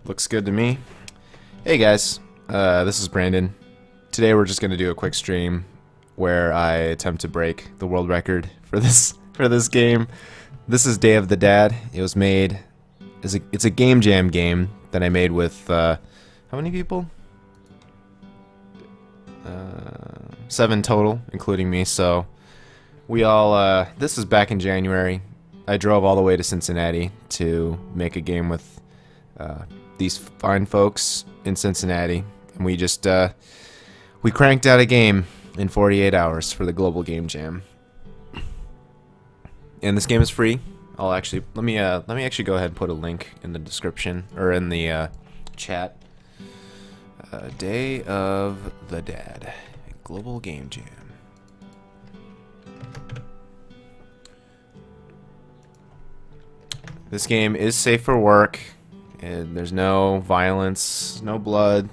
Looks good to me. Hey guys, this is Brandon. Today we're just gonna do a quick stream where I attempt to break the world record for this game. This is Day of the Dad. It was made it's a game jam game that I made with how many people? 7 total, including me. So we all this is back in January. I drove all the way to Cincinnati to make a game with these fine folks in Cincinnati, and we just we cranked out a game in 48 hours for the global game jam. And this game is free. I'll actually let me actually go ahead and put a link in the description or in the chat. Day of the Dad, global game jam. This game is safe for work, and there's no violence, no blood.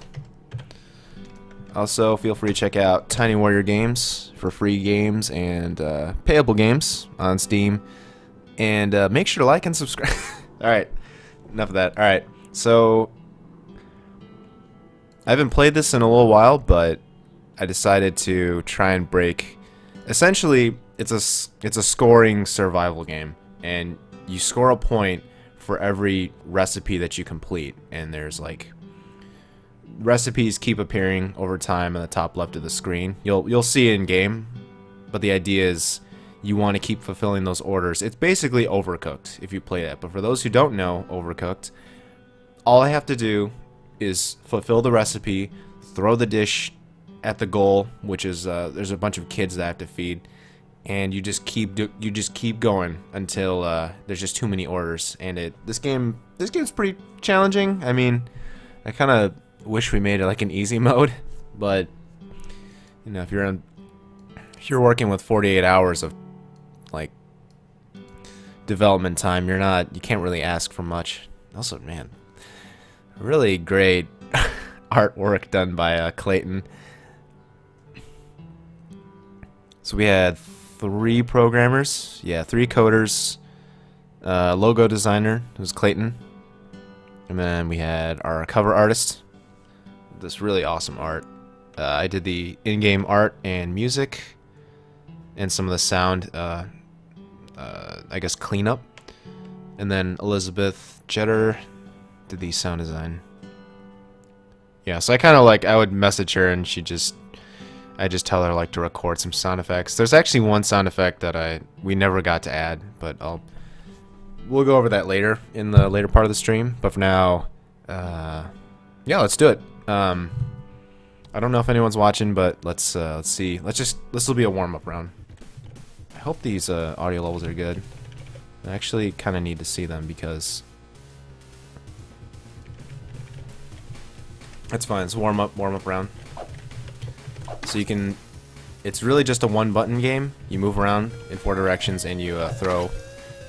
Also, feel free to check out Tiny Warrior Games for free games and payable games on Steam. And make sure to like and subscribe. Alright, enough of that. Alright, so I haven't played this in a little while, but I decided to try and break. Essentially, it's a scoring survival game, and you score a point for every recipe that you complete, and there's like recipes keep appearing over time in the top left of the screen. You'll see it in game, but the idea is you want to keep fulfilling those orders. It's basically Overcooked if you play that. But for those who don't know Overcooked, all I have to do is fulfill the recipe, throw the dish at the goal, which is there's a bunch of kids that I have to feed, and you just keep going until there's just too many orders. And this game's pretty challenging. I mean, I kind of wish we made it like an easy mode, but you know, if you're working with 48 hours of like development time, you can't really ask for much. Also, man, really great artwork done by Clayton. So we had 3 programmers, 3 coders, logo designer, it was Clayton, and then we had our cover artist, this really awesome art. I did the in-game art and music, and some of the sound, I guess cleanup, and then Elizabeth Jetter did the sound design. Yeah, so I would message her, and I just tell her like to record some sound effects. There's actually one sound effect that we never got to add, but we'll go over that later in the later part of the stream. But for now, yeah, let's do it. I don't know if anyone's watching, but let's see. This will be a warm-up round. I hope these audio levels are good. I actually kind of need to see them because that's fine. It's warm-up round. So it's really just a 1-button game. You move around in 4 directions and you throw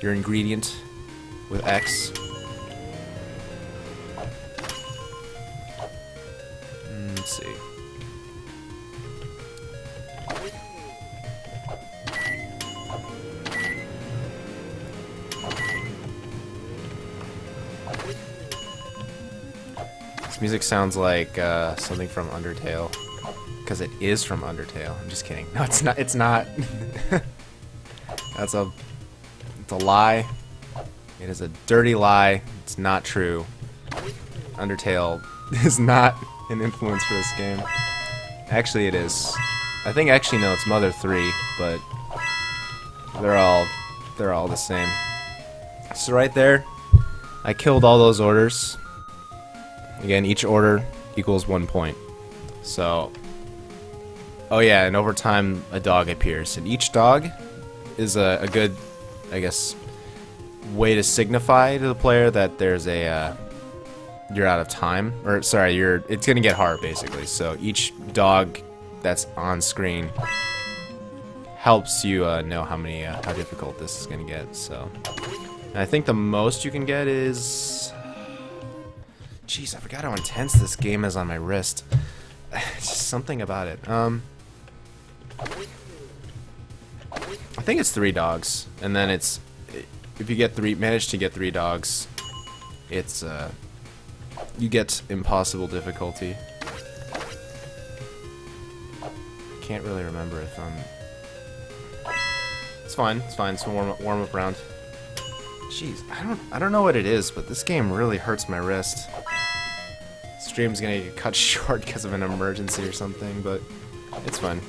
your ingredient with X. Let's see. This music sounds like something from Undertale. Because it is from Undertale. I'm just kidding. No, it's not. It's not. It's a lie. It is a dirty lie. It's not true. Undertale is not an influence for this game. Actually, it is. I think actually no, it's Mother 3, but they're all the same. So right there, I killed all those orders. Again, each order equals 1 point. So. Oh yeah, and over time a dog appears, and each dog is a good, I guess, way to signify to the player that there's you're out of time, or sorry, it's gonna get hard basically. So each dog that's on screen helps you know how difficult this is gonna get. So, and I think the most you can get is, jeez, I forgot how intense this game is on my wrist. It's just something about it. I think it's 3 dogs, and then if you manage to get 3 dogs, it's you get impossible difficulty. Can't really remember if I'm... It's fine, it's fine, it's a warm up round. Jeez, I don't know what it is, but this game really hurts my wrist. Stream's gonna get cut short because of an emergency or something, but it's fine.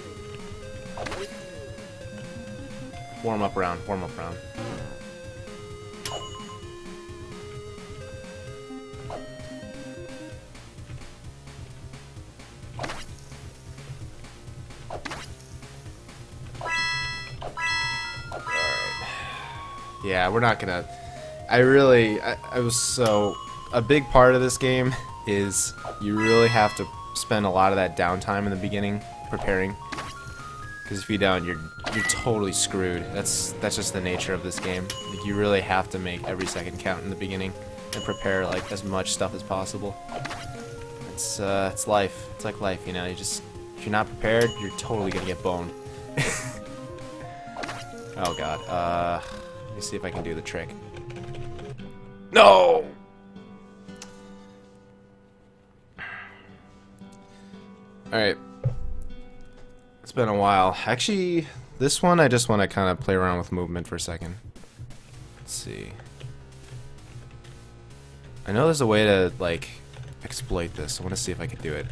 Warm up round, warm up round. Yeah, we're not gonna... I was so... A big part of this game is you really have to spend a lot of that downtime in the beginning preparing. Because if you don't, you're totally screwed. That's just the nature of this game. Like, you really have to make every second count in the beginning and prepare like as much stuff as possible. It's life. It's like life, you know. If you're not prepared, you're totally gonna get boned. Oh god. Let me see if I can do the trick. No! Alright. It's been a while. Actually, this one I just want to kind of play around with movement for a second. Let's see. I know there's a way to, like, exploit this. I want to see if I can do it.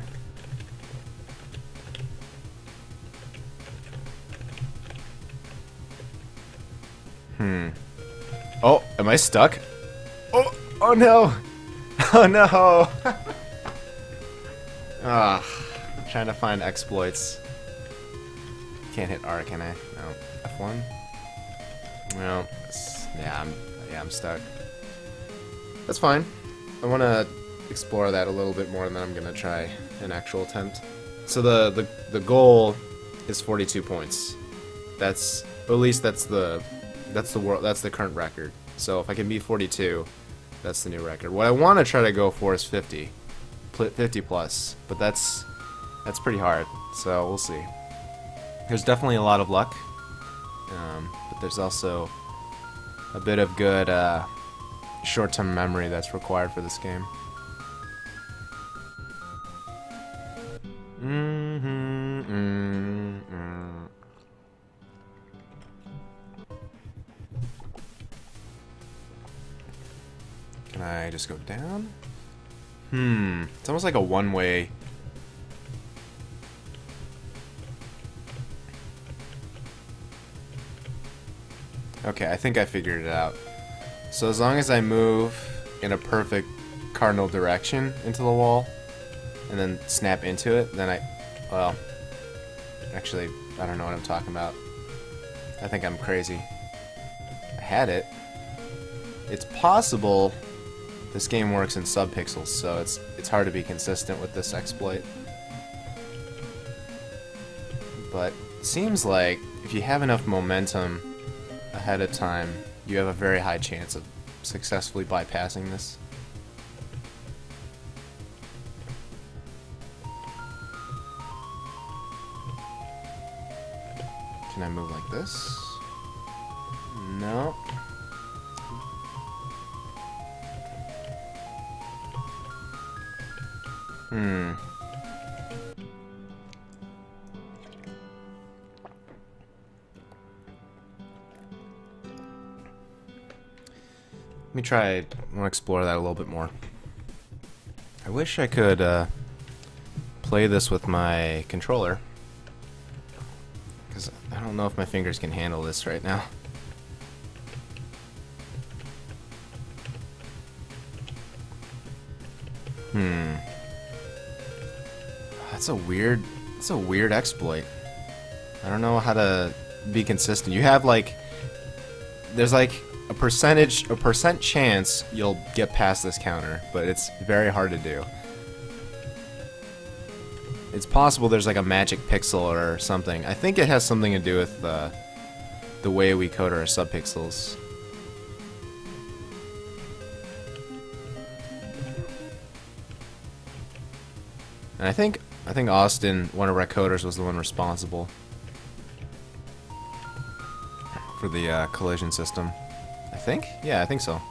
Oh, am I stuck? Oh no! Oh no! Ah, I'm trying to find exploits. Can't hit R, can I? No. F1? No. Yeah, I'm stuck. That's fine. I want to explore that a little bit more, and then I'm gonna try an actual attempt. So the goal is 42 points. At least that's the current record. So if I can beat 42, that's the new record. What I want to try to go for is 50 plus, but that's pretty hard. So we'll see. There's definitely a lot of luck, but there's also a bit of good short-term memory that's required for this game. Can I just go down? It's almost like a one-way. Okay, I think I figured it out. So as long as I move in a perfect cardinal direction into the wall, and then snap into it, then well, actually, I don't know what I'm talking about. I think I'm crazy. I had it. It's possible this game works in subpixels, so it's hard to be consistent with this exploit. But it seems like if you have enough momentum ahead of time, you have a very high chance of successfully bypassing this. Can I move like this? No. Let me try. I want to explore that a little bit more. I wish I could play this with my controller, because I don't know if my fingers can handle this right now. That's a weird exploit. I don't know how to be consistent. You have there's like a percent chance you'll get past this counter, but it's very hard to do. It's possible there's like a magic pixel or something. I think it has something to do with the way we code our subpixels. And I think Austin, one of our coders, was the one responsible for the collision system. I think? Yeah, I think so.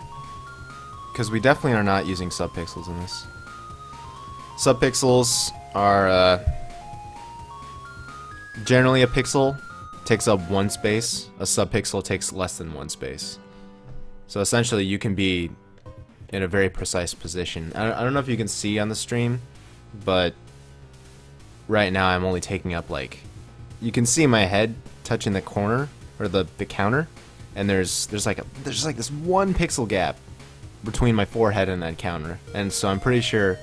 because we definitely are not using subpixels in this. Subpixels are generally a pixel takes up 1 space. A subpixel takes less than 1 space. So essentially, you can be in a very precise position. I don't know if you can see on the stream, but right now I'm only taking up like, you can see my head touching the corner or the counter, and there's like this 1 pixel gap between my forehead and that counter, and so I'm pretty sure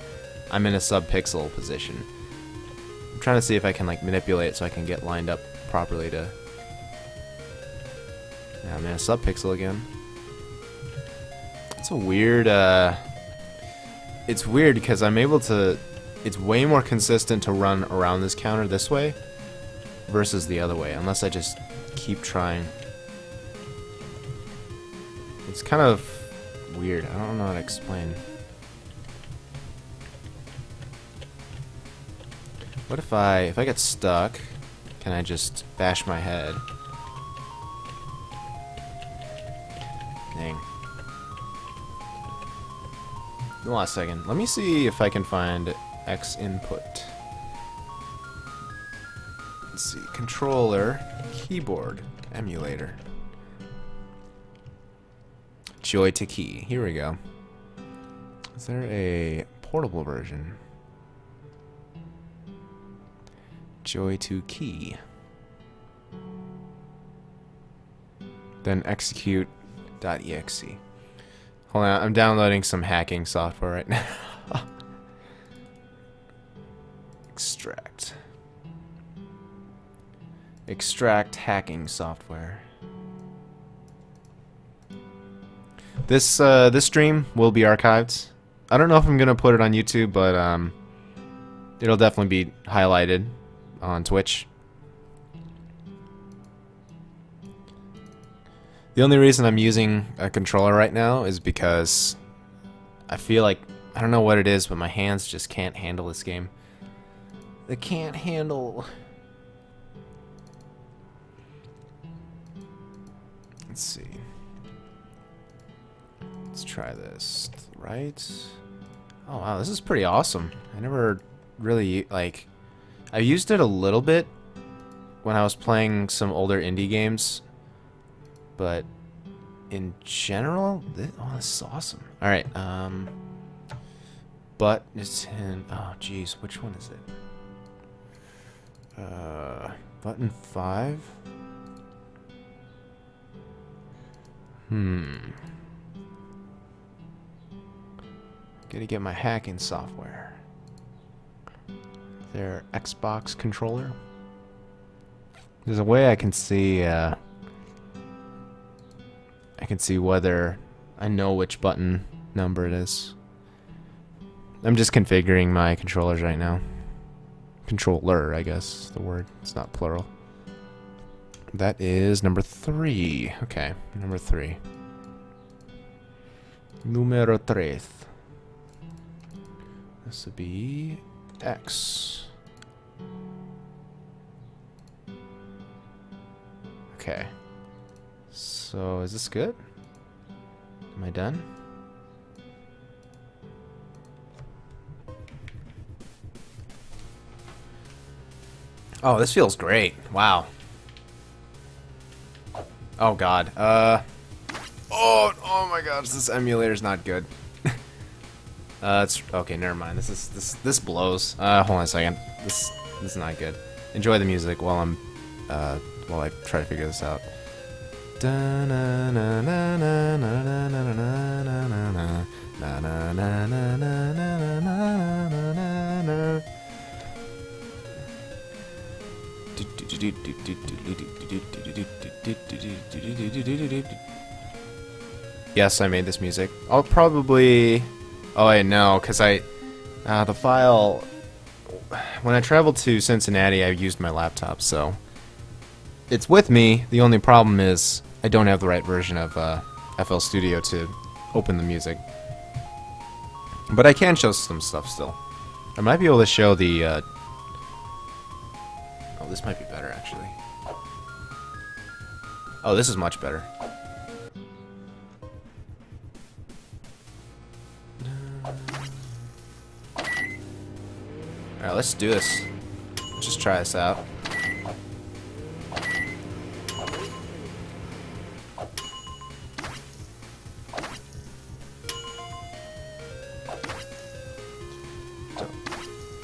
I'm in a subpixel position. I'm trying to see if I can like manipulate it so I can get lined up properly to. Yeah, I'm in a subpixel again. It's a weird. It's weird because I'm able to. It's way more consistent to run around this counter this way versus the other way, unless I just keep trying. It's kind of weird. I don't know how to explain. What if I get stuck, can I just bash my head? Dang. Hold on a second. Let me see if I can find X input. Let's see. Controller, keyboard, emulator. Joy to key. Here we go. Is there a portable version? Joy to key. Then execute.exe. Hold on, I'm downloading some hacking software right now. Extract. Extract hacking software. This this stream will be archived. I don't know if I'm gonna put it on YouTube, but it'll definitely be highlighted on Twitch. The only reason I'm using a controller right now is because I feel like, I don't know what it is, but my hands just can't handle this game. They can't handle. Let's see. Let's try this. Right? Oh wow, this is pretty awesome. I never really, like, I used it a little bit when I was playing some older indie games, but in general, this is awesome. All right, but it's in, oh geez, which one is it? Button 5. Gotta get my hacking software. Their Xbox controller. There's a way I can see. I can see whether I know which button number it is. I'm just configuring my controllers right now. Controller, I guess the word. It's not plural. That is number 3. Okay, number 3. Numero 3. This would be X. Okay. So, is this good? Am I done? Oh, this feels great. Wow. Oh god. Oh my gosh, this emulator is not good. It's okay, never mind. This blows. Hold on a second. This is not good. Enjoy the music while I try to figure this out. Yes, I made this music. I'll probably... Oh, I know, because the file... When I traveled to Cincinnati, I used my laptop, so... It's with me. The only problem is I don't have the right version of FL Studio to open the music. But I can show some stuff still. I might be able to show the... Oh, this might be better, actually. Oh, this is much better. Alright, let's do this. Let's just try this out.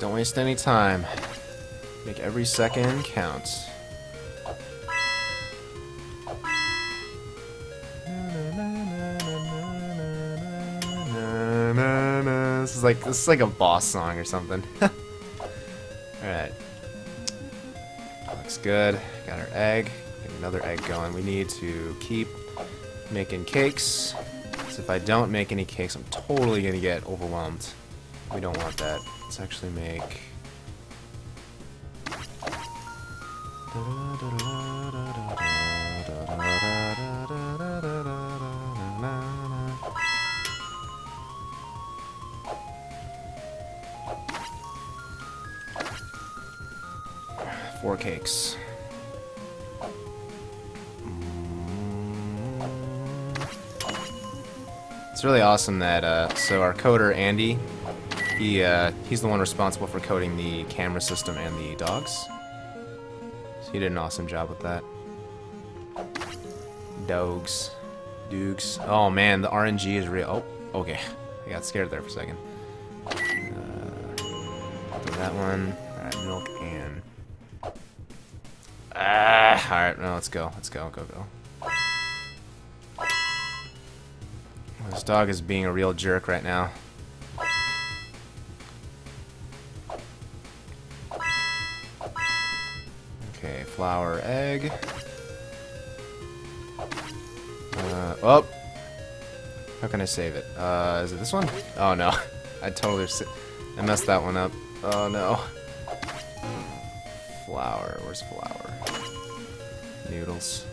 Don't waste any time. Make every second count. This is like a boss song or something. Alright. Looks good. Got our egg. Get another egg going. We need to keep making cakes. So if I don't make any cakes, I'm totally gonna get overwhelmed. We don't want that. Let's actually make... 4 cakes. It's really awesome that, so our coder, Andy, he's the one responsible for coding the camera system and the dogs. So he did an awesome job with that. Dogs. Dukes. Oh man, the RNG is real. Oh, okay. I got scared there for a second. Do that one. Alright, milk and... alright, no, let's go. Let's go, go. This dog is being a real jerk right now. Okay, flour, egg. Oh! How can I save it? Is it this one? Oh no. I messed that one up. Oh no. Flour, where's flour? Noodles.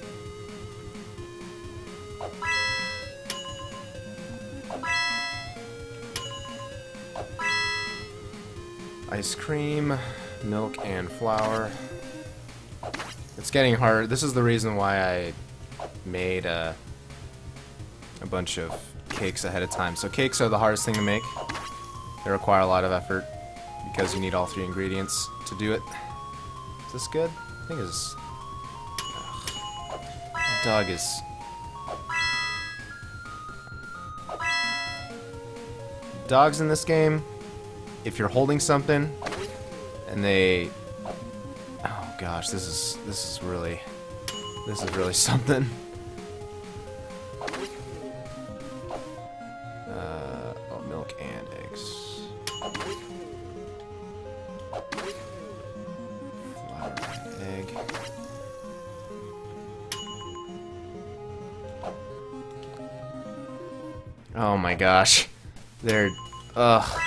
Ice cream, milk, and flour. It's getting hard. This is the reason why I made a bunch of cakes ahead of time. So cakes are the hardest thing to make. They require a lot of effort because you need all 3 ingredients to do it. Is this good? I think it's... The dog is... Dogs in this game, if you're holding something and they... Oh gosh, this is really something. Oh, milk and eggs. Flour and egg. Oh my gosh. They're... Ugh.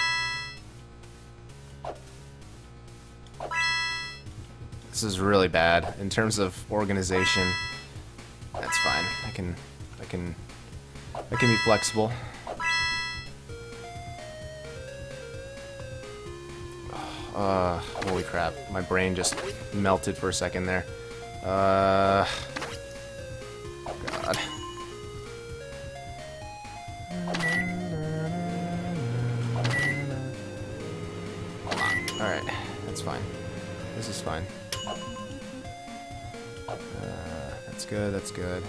This is really bad in terms of organization. That's fine. I can be flexible. Holy crap! My brain just melted for a second there. God. All right, that's fine. This is fine. That's good, that's good.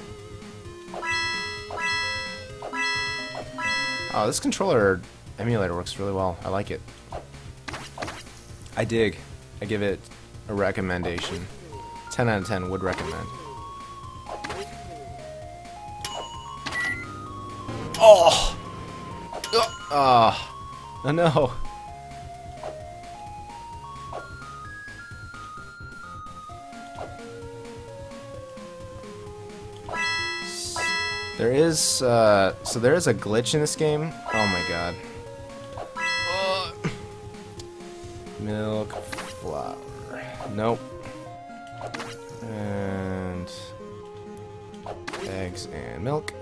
Oh, this controller emulator works really well. I like it. I dig. I give it a recommendation. 10 out of 10 would recommend. Oh! Oh no. There is, so there is a glitch in this game. Oh my god. Milk, flour. Nope. And eggs and milk.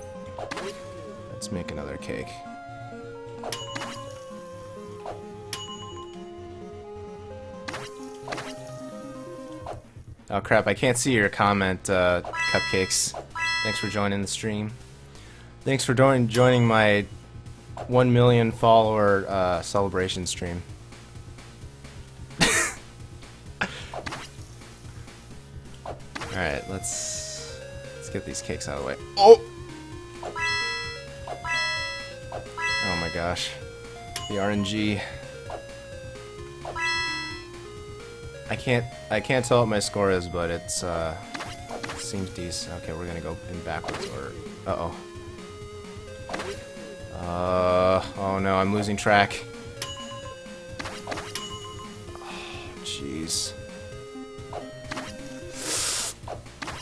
Let's make another cake. Oh crap, I can't see your comment, Cupcakes. Thanks for joining the stream. Thanks for joining my 1 million follower celebration stream. Alright, let's get these cakes out of the way. Oh! Oh my gosh. The RNG. I can't tell what my score is, but it's seems decent. Okay, we're gonna go in backwards order. Uh-oh. Oh no, I'm losing track. Oh, jeez.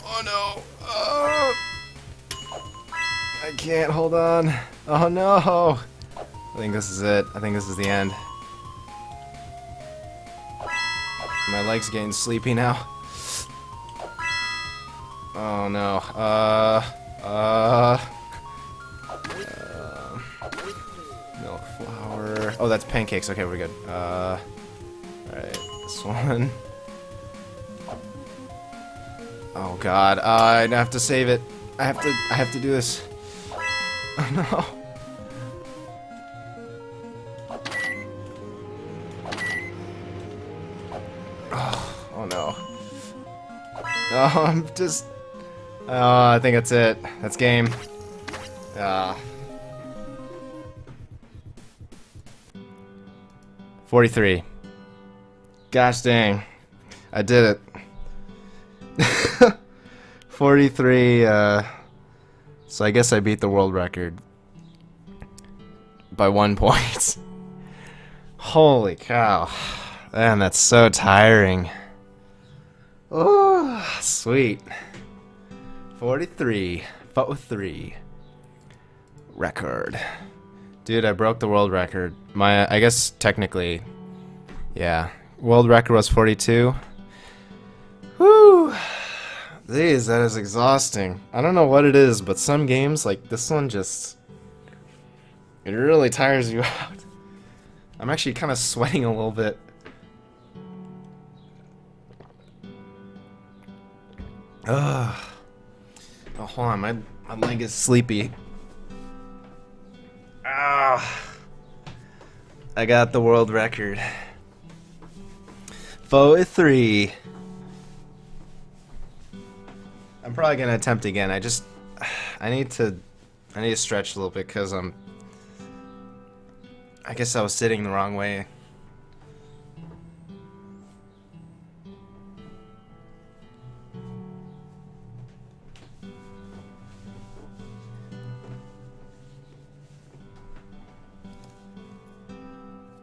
Oh no. Oh. I can't hold on. Oh no. I think this is it. I think this is the end. My leg's getting sleepy now. Oh no. Milk, flour. Oh, that's pancakes. Okay, we're good. Alright, this one. Oh god, I have to save it. I have to do this. Oh no. Oh no. Oh, I'm just... Oh, I think that's it. That's game. 43. Gosh dang. I did it. 43, so I guess I beat the world record. By 1 point. Holy cow. Man, that's so tiring. Oh, sweet. 43. 3. Record. Dude, I broke the world record. I guess technically, yeah. World record was 42. Whew. Jeez, that is exhausting. I don't know what it is, but some games, like this one, just... It really tires you out. I'm actually kind of sweating a little bit. Ugh. Oh, hold on, my leg is sleepy. Ah. I got the world record. 43. I'm probably gonna attempt again. I need to stretch a little bit because I guess I was sitting the wrong way.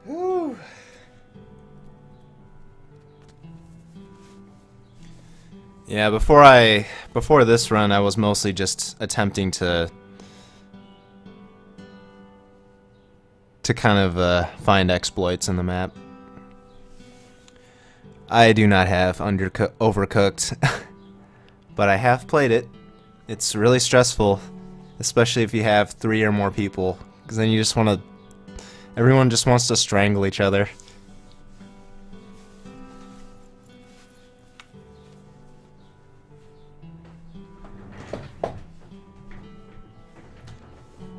Whew. Yeah, before this run, I was mostly just attempting to kind of find exploits in the map. I do not have Overcooked, but I have played it. It's really stressful, especially if you have 3 or more people, because then you just want to... Everyone just wants to strangle each other.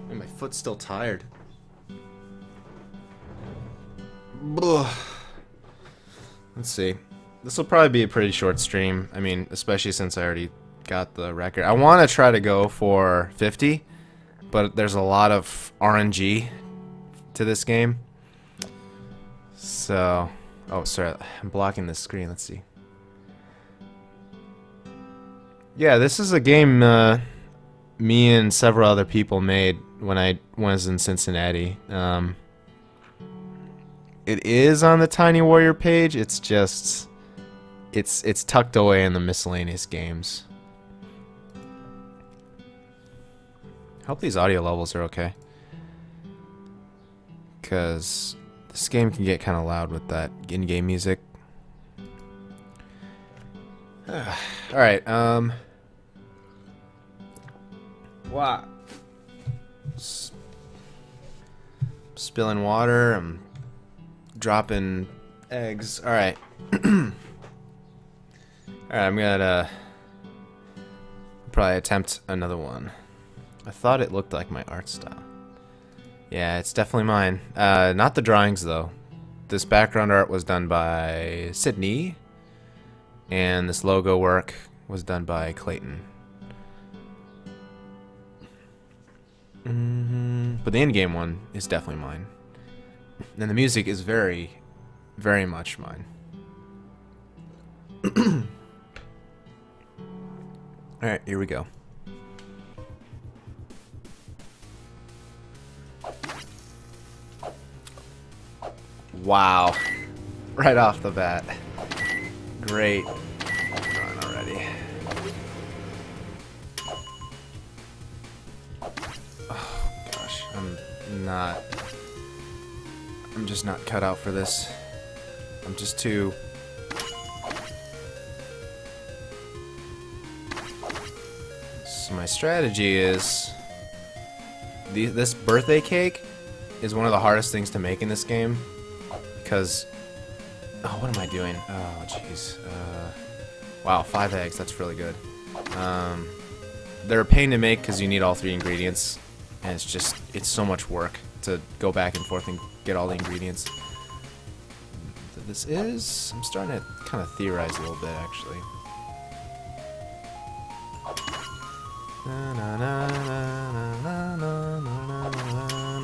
And my foot's still tired. Ugh. Let's see. This will probably be a pretty short stream. I mean, especially since I already got the record. I want to try to go for 50, but there's a lot of RNG to this game. So, oh, sorry, I'm blocking the screen. Let's see. Yeah, this is a game me and several other people made when I was in Cincinnati. It is on the Tiny Warrior page. It's just it's tucked away in the miscellaneous games. Hope these audio levels are okay, because this game can get kind of loud with that in-game music. Alright, wow. Spilling water, I'm dropping eggs. Alright. Alright, I'm gonna probably attempt another one. I thought it looked like my art style. Yeah, it's definitely mine. Not the drawings, though. This background art was done by Sydney, and this logo work was done by Clayton. But the in-game one is definitely mine. And the music is very, very much mine. Alright, here we go. Wow. Right off the bat. Great run already. Oh gosh, I'm just not cut out for this. I'm just too... So my strategy is... This birthday cake is one of the hardest things to make in this game. Because... Oh, what am I doing? Oh, jeez. Wow, 5 eggs. That's really good. They're a pain to make because you need all 3 ingredients. And it's so much work to go back and forth and get all the ingredients. This is... I'm starting to kind of theorize a little bit, actually.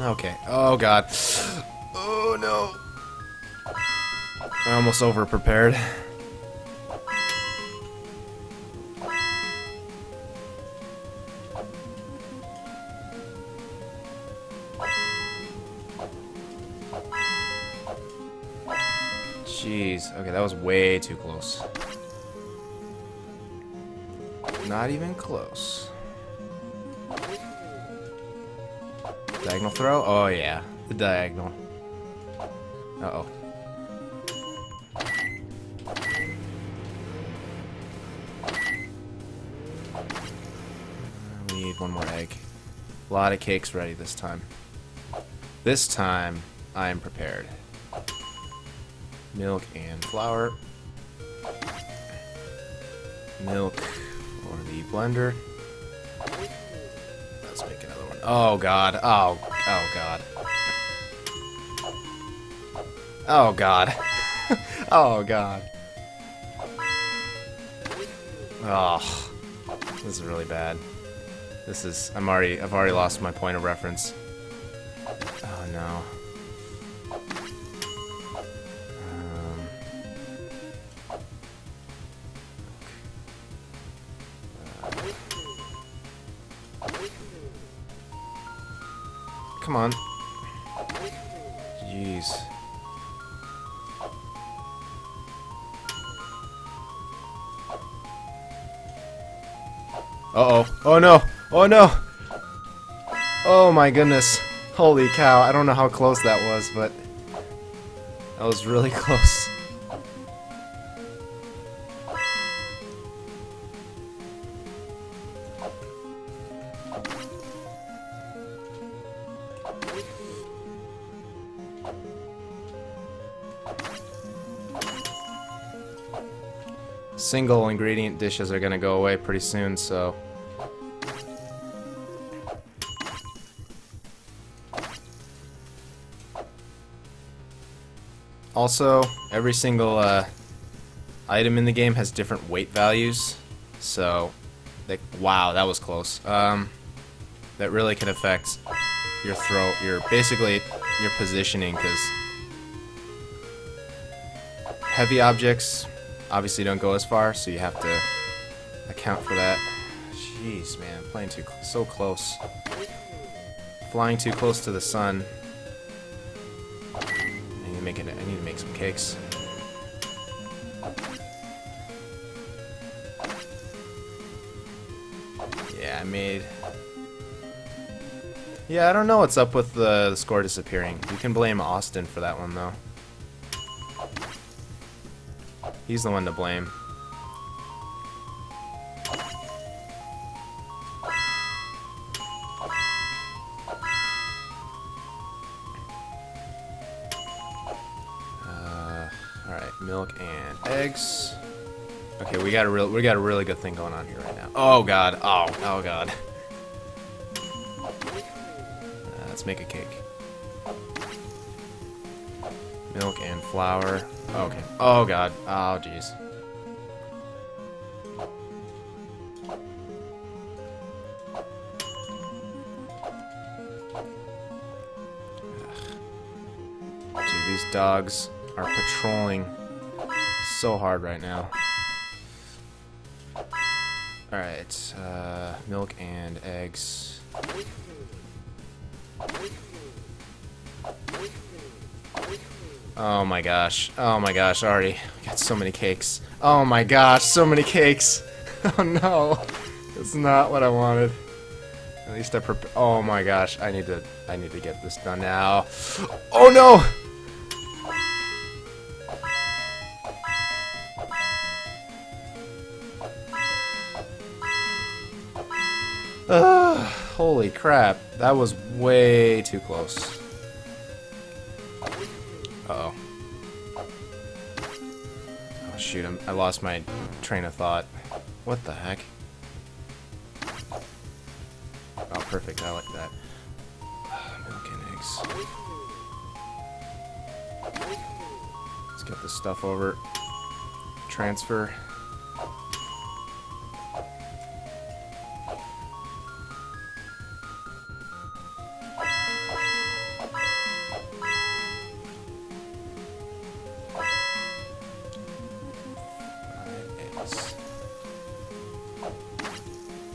Okay. Oh, God. Oh, no. I'm almost over-prepared. Jeez. Okay, that was way too close. Not even close. Diagonal throw? Oh, yeah. The diagonal. Uh-oh. We need one more egg. A lot of cakes ready this time. This time, I am prepared. Milk and flour. Milk for the blender. Let's make another one. Oh god. Oh god. Oh god. Oh god. Oh, this is really bad. This is. I've already lost my point of reference. Oh no. Come on. Jeez. Uh-oh. Oh no. Oh no. Oh my goodness. Holy cow. I don't know how close that was, but that was really close. Single ingredient dishes are gonna go away pretty soon, so also every single item in the game has different weight values, so wow, that was close. That really can affect your throw, basically your positioning, because heavy objects obviously don't go as far, so you have to account for that. Jeez, man, playing so close. Flying too close to the sun. I need to make some cakes. Yeah, Yeah, I don't know what's up with the score disappearing. You can blame Austin for that one, though. He's the one to blame. Alright, milk and eggs. Okay, we got a really good thing going on here right now. Oh god, oh god. Let's make a cake. Milk and flour. Okay. Oh god. Oh jeez. dogs are patrolling so hard right now. Alright, milk and eggs. Oh my gosh, already. I got so many cakes. Oh my gosh, so many cakes. Oh no, that's not what I wanted. At least I oh my gosh, I need to get this done now. Oh no! Holy crap, that was way too close. Uh-oh. Oh shoot, I lost my train of thought. What the heck? Oh, perfect, I like that. Milk and eggs. Let's get this stuff over. Transfer.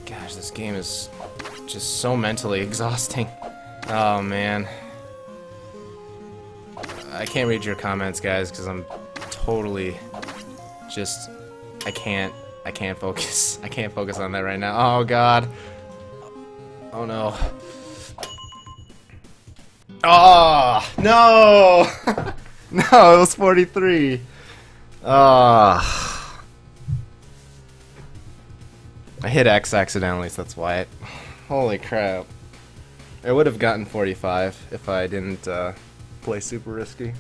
Gosh, this game is just so mentally exhausting. Oh man. I can't read your comments, guys, because I'm totally just I can't focus. I can't focus on that right now. Oh god. Oh no. Oh no. No, it was 43. Ah. I hit X accidentally, so that's why. Holy crap. I would have gotten 45 if I didn't play super risky.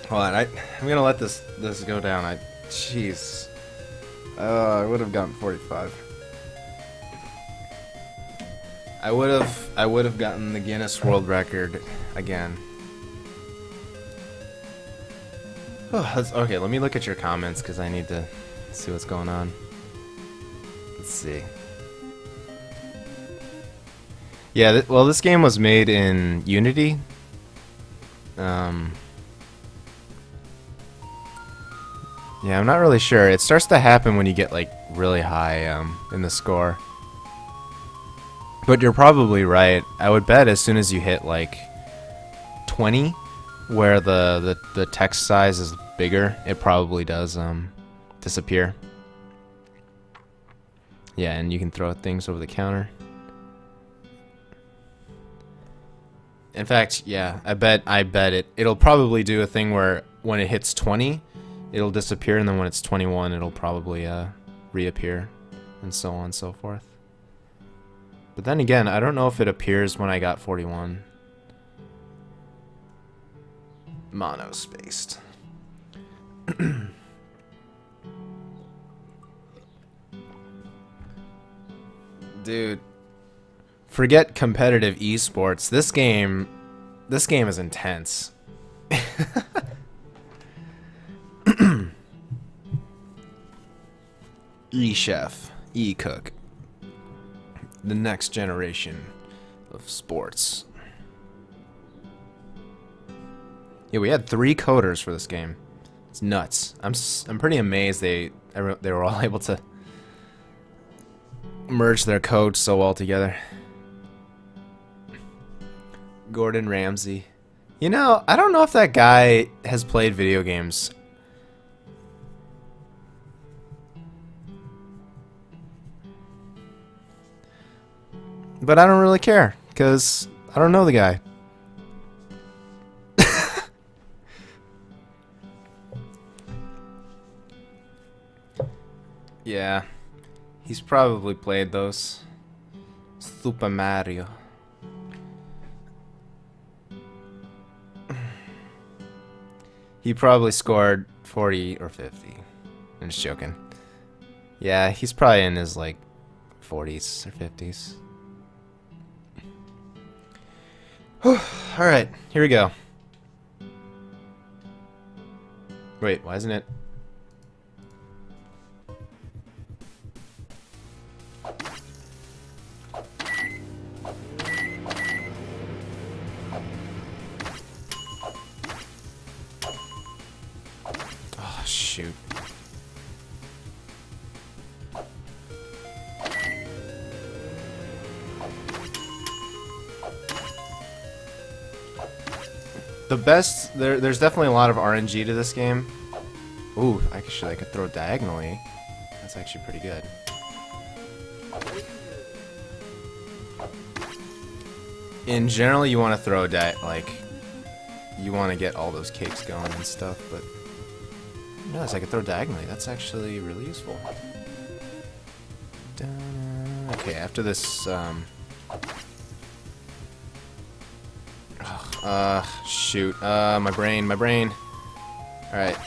Hold on, I'm gonna let this go down. Jeez. I would have gotten 45. I would have gotten the Guinness World Record again. Oh, okay, let me look at your comments because I need to see what's going on. Let's see. Yeah, well, this game was made in Unity. Yeah, I'm not really sure. It starts to happen when you get like really high in the score. But you're probably right. I would bet as soon as you hit like 20, where the text size is bigger, it probably does disappear. Yeah, and you can throw things over the counter. In fact, yeah, I bet it'll probably do a thing where when it hits 20, it'll disappear, and then when it's 21, it'll probably reappear, and so on and so forth. But then again, I don't know if it appears when I got 41. Mono-spaced. Dude, forget competitive esports. This game is intense. E-chef, E-cook. The next generation of sports. Yeah, we had 3 coders for this game. It's nuts. I'm pretty amazed they were all able to merge their code so well together. Gordon Ramsay. You know, I don't know if that guy has played video games. But I don't really care, because I don't know the guy. Yeah, he's probably played those. Super Mario. He probably scored 40 or 50. I'm just joking. Yeah, he's probably in his like 40s or 50s. Alright, here we go. Wait, why isn't it? shoot. The best, there's definitely a lot of RNG to this game. Ooh, actually I could throw diagonally. That's actually pretty good. In general, you want to throw you want to get all those cakes going and stuff, but I realized I could throw diagonally. That's actually really useful. Okay, after this, shoot. My brain. Alright.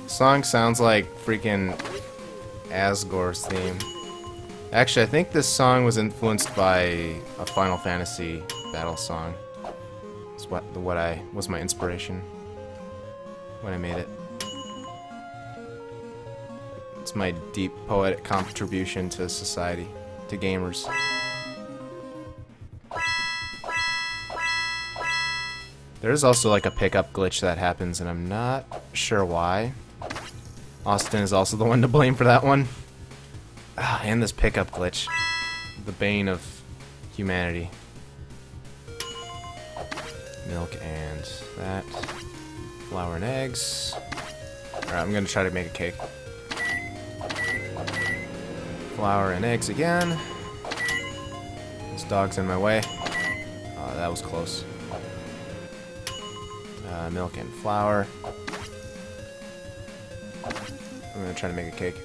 Song sounds like freaking Asgore's theme. Actually, I think this song was influenced by a Final Fantasy battle song. It's what was my inspiration when I made it. It's my deep poetic contribution to society, to gamers. There's also like a pickup glitch that happens, and I'm not sure why. Austin is also the one to blame for that one. And this pickup glitch. The bane of humanity. Milk and that. Flour and eggs. Alright, I'm gonna try to make a cake. Flour and eggs again. This dog's in my way. That was close. Milk and flour. I'm gonna try to make a cake.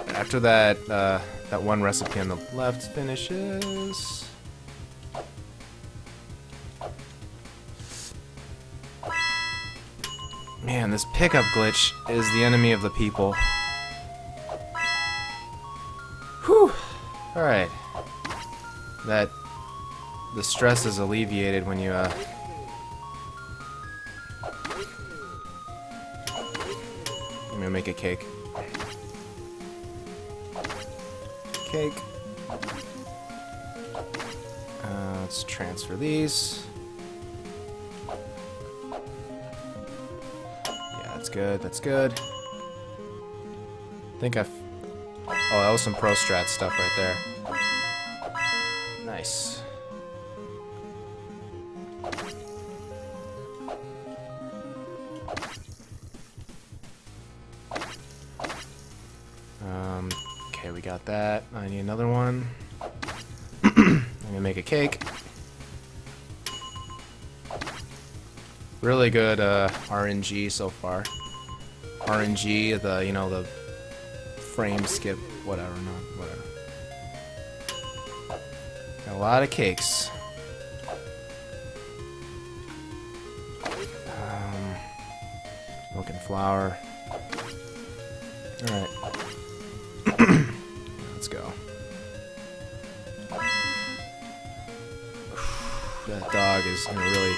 After that, that one recipe on the left finishes. Man, this pickup glitch is the enemy of the people. Whew! Alright. The stress is alleviated when you, I'm gonna make a cake. Cake. Let's transfer these. Yeah, that's good, that's good. I think oh, that was some pro strat stuff right there. Nice. Okay, we got that. I need another one. I'm gonna make a cake. Really good RNG so far. RNG, the frame skip, whatever. Got a lot of cakes. Milk and flour. Alright. Let's go. That dog is in a really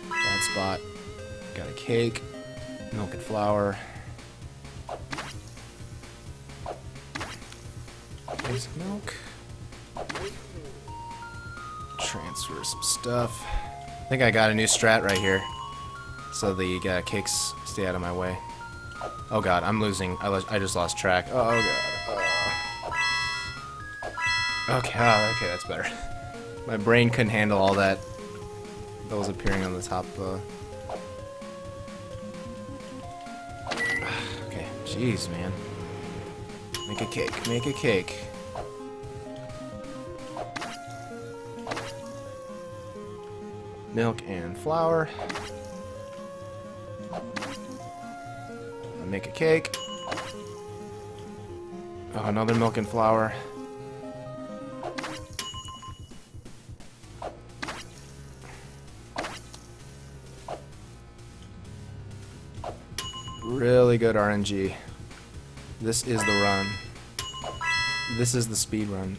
bad spot. Got a cake, milk and flour. Here's milk. Transfer some stuff. I think I got a new strat right here. So the cakes stay out of my way. Oh god, I'm losing. I just lost track. Oh god. Okay, okay, that's better. My brain couldn't handle all that was appearing on the top. Okay, jeez, man. Make a cake. Make a cake. Milk and flour. Make a cake. Oh, another milk and flour. Really good RNG. This is the run. This is the speed run.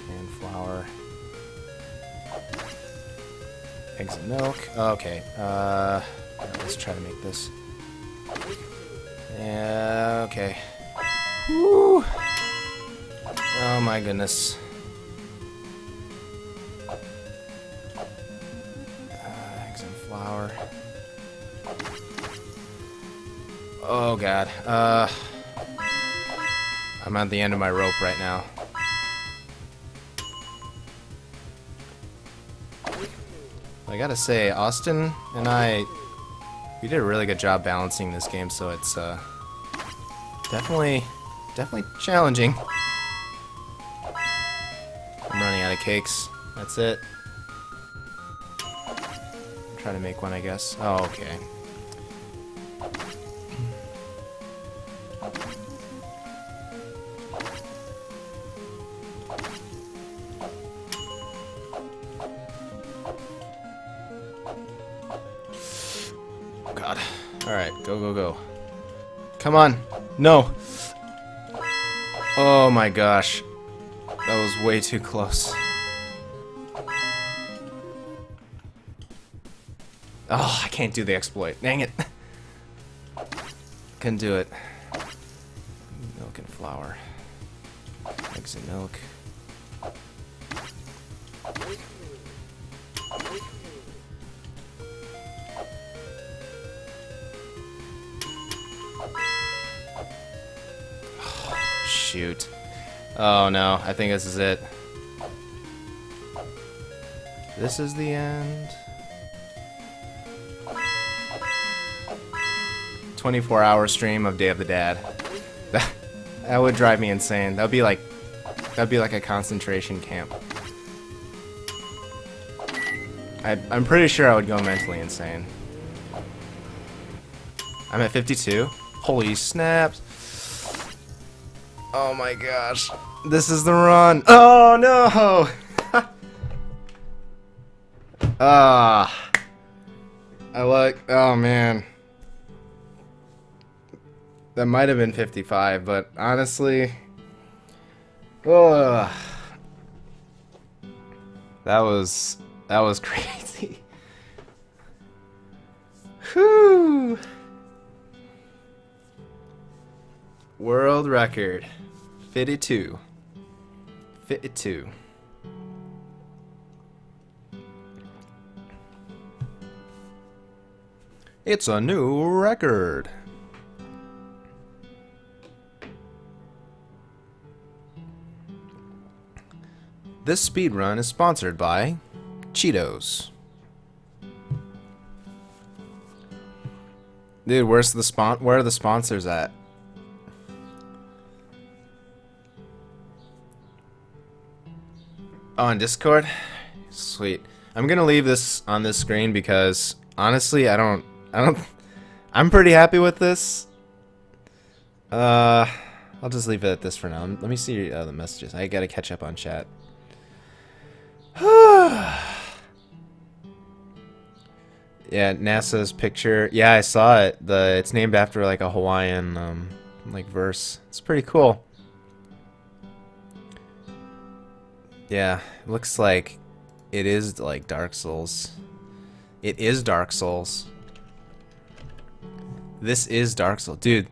and flour. Eggs and milk. Okay. Let's try to make this. Yeah. Okay. Woo. Oh my goodness. Eggs and flour. Oh god. I'm at the end of my rope right now. I gotta say, Austin and I, we did a really good job balancing this game, so it's definitely challenging. I'm running out of cakes. That's it. Try to make one, I guess. Oh, okay. Oh god. Alright, go, go, go. Come on. No. Oh my gosh. That was way too close. Oh, I can't do the exploit. Dang it. Couldn't do it. Milk and flour. Eggs and milk. Shoot. Oh no, I think this is it. This is the end. 24-hour stream of Day of the Dad. That would drive me insane. That'd be like a concentration camp. I'm pretty sure I would go mentally insane. I'm at 52. Holy snaps. Oh my gosh. This is the run. Oh no! Ah. Oh man. That might have been 55, but honestly, that was crazy. Whew. World record, 52. 52. It's a new record. This speedrun is sponsored by Cheetos. Dude, where are the sponsors at? Oh, on Discord? Sweet. I'm gonna leave this on this screen because honestly, I'm pretty happy with this. I'll just leave it at this for now. Let me see the messages. I gotta catch up on chat. Yeah, NASA's picture. Yeah, I saw it. It's named after like a Hawaiian like verse. It's pretty cool. Yeah, it looks like it is like Dark Souls. It is Dark Souls. This is Dark Souls. Dude,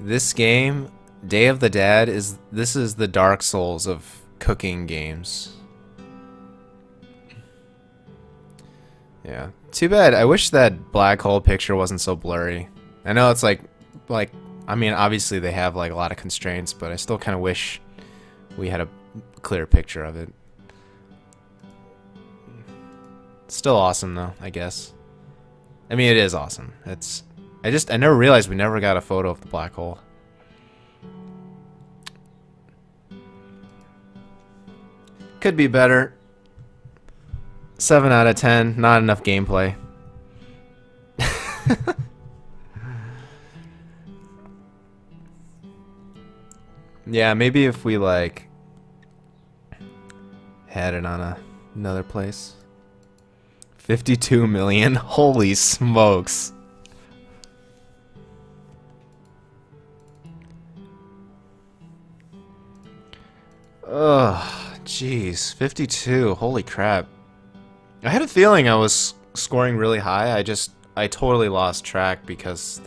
this game, Day of the Dad, this is the Dark Souls of cooking games. Yeah. Too bad. I wish that black hole picture wasn't so blurry. I know it's like I mean, obviously they have like a lot of constraints, but I still kind of wish we had a clear picture of it. Still awesome though, I guess. I mean, it is awesome. I never realized we never got a photo of the black hole. Could be better. 7 out of 10, not enough gameplay. Yeah, maybe if we like had it on another place. 52 million, holy smokes. Ugh, Jeez, 52. Holy crap. I had a feeling I was scoring really high. I totally lost track because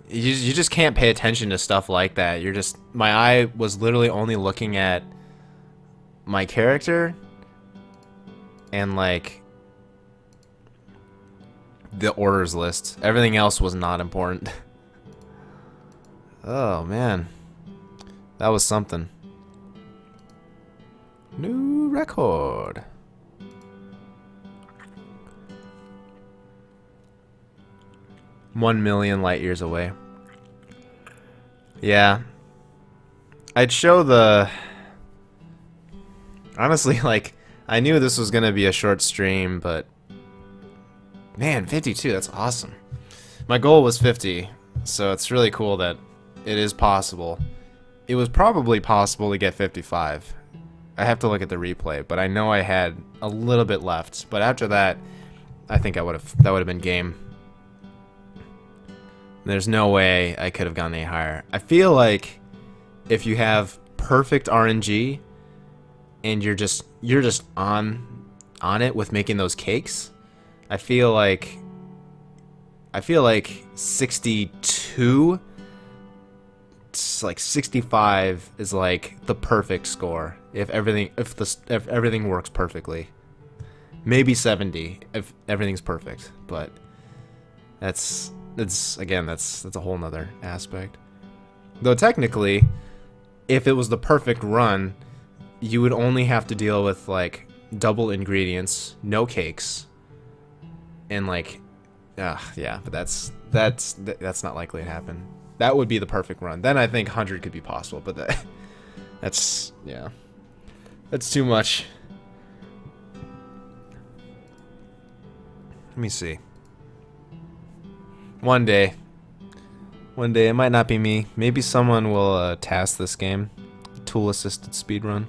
you just can't pay attention to stuff like that. My eye was literally only looking at my character and like the orders list. Everything else was not important. Oh man, that was something. New record. $1,000,000 light years away. Yeah. I'd show the... Honestly, like, I knew this was gonna be a short stream, but... Man, 52, that's awesome. My goal was 50, so it's really cool that it is possible. It was probably possible to get 55. I have to look at the replay, but I know I had a little bit left. But after that, I think that would have been game. There's no way I could have gone any higher. I feel like if you have perfect RNG and you're just on it with making those cakes, I feel like 62, it's like 65 is like the perfect score if everything works perfectly. Maybe 70 if everything's perfect, but that's a whole nother aspect. Though technically, if it was the perfect run, you would only have to deal with like double ingredients, no cakes, and like, yeah, but that's not likely to happen. That would be the perfect run. Then I think 100 could be possible, but that's too much. Let me see. One day, it might not be me. Maybe someone will task this game. Tool-assisted speedrun.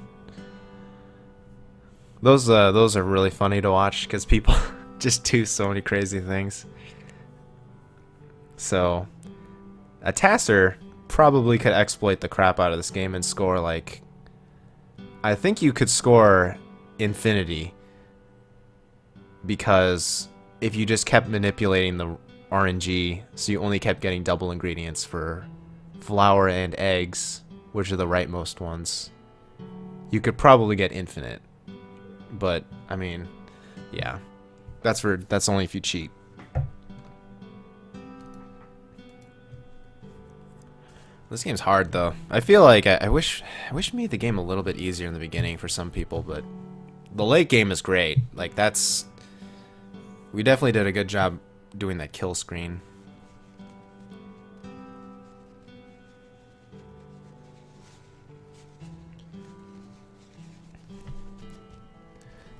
Those are really funny to watch because people just do so many crazy things. So, a taster probably could exploit the crap out of this game and score like... I think you could score infinity because if you just kept manipulating the RNG, so you only kept getting double ingredients for flour and eggs, which are the rightmost ones, you could probably get infinite. But I mean, yeah, that's only if you cheat. This game's hard though. I feel like I wish we made the game a little bit easier in the beginning for some people, but the late game is great. Like we definitely did a good job doing that kill screen.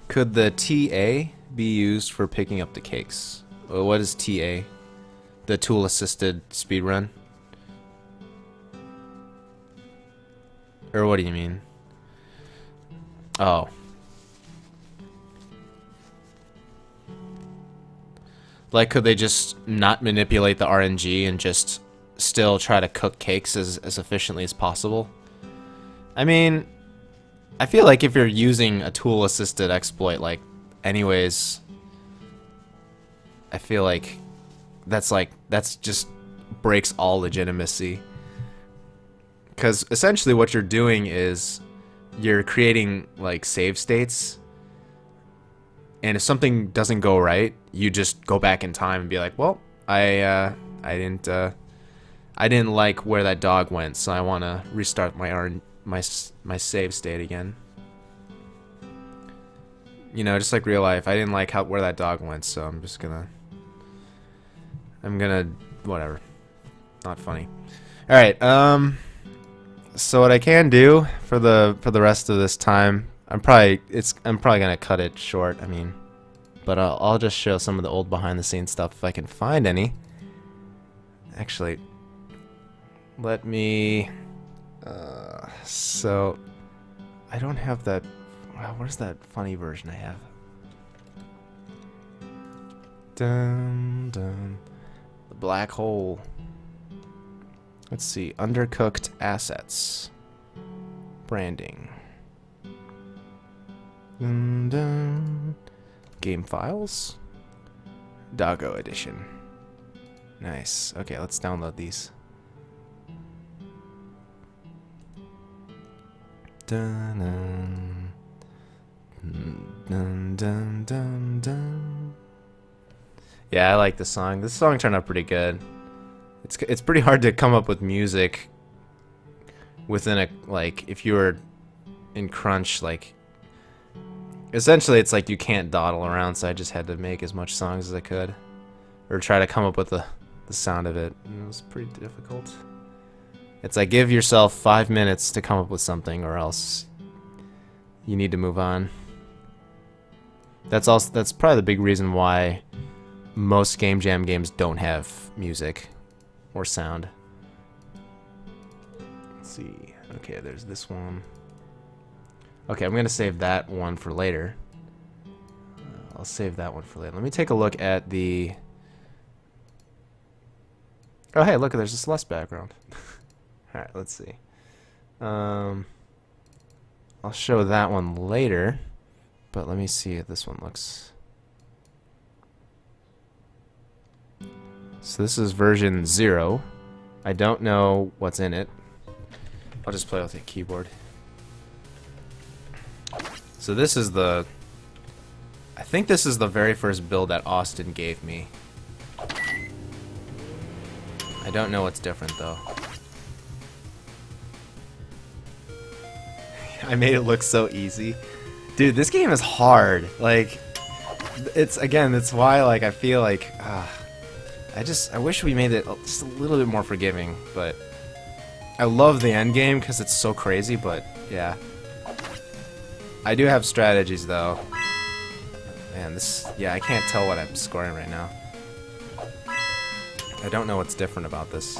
Could the TA be used for picking up the cakes? What is TA? The tool assisted speedrun? Or what do you mean? Oh. Like, could they just not manipulate the RNG and just still try to cook cakes as efficiently as possible? I mean, I feel like if you're using a tool-assisted exploit, like, anyways, I feel like that's just breaks all legitimacy. Because essentially what you're doing is you're creating, like, save states. And if something doesn't go right, you just go back in time and be like, well, I didn't like where that dog went, so I want to restart my save state again. You know, just like real life, I didn't like where that dog went, so I'm gonna whatever. Not funny. All right. So what I can do for the rest of this time, I'm probably gonna cut it short. I mean, but I'll just show some of the old behind the scenes stuff if I can find any. Actually, let me. So I don't have that. Wow, where's that funny version I have? Dun dun. The black hole. Let's see. Undercooked assets. Branding. Dun, dun. Game files. Doggo edition. Nice. Okay, let's download these. Dun, dun. Dun, dun, dun, dun. Yeah, I like the song. This song turned out pretty good. It's pretty hard to come up with music within a, like, if you were in crunch, like, essentially it's like you can't dawdle around, so I just had to make as much songs as I could, or try to come up with the sound of it. And it was pretty difficult. It's like, give yourself 5 minutes to come up with something, or else you need to move on. That's probably the big reason why most Game Jam games don't have music or sound. Let's see. Okay, there's this one. Okay, I'm gonna save that one for later. I'll save that one for later. Let me take a look at the... Oh, hey, look, there's a Celeste background. Alright, let's see. I'll show that one later, but let me see if this one looks... So this is version 0. I don't know what's in it. I'll just play with the keyboard. So this is the... I think this is the very first build that Austin gave me. I don't know what's different though. I made it look so easy. Dude, this game is hard. Like, it's, again, that's why, like, I feel like, I wish we made it just a little bit more forgiving, but I love the end game because it's so crazy, but yeah. I do have strategies though. Man, yeah, I can't tell what I'm scoring right now. I don't know what's different about this.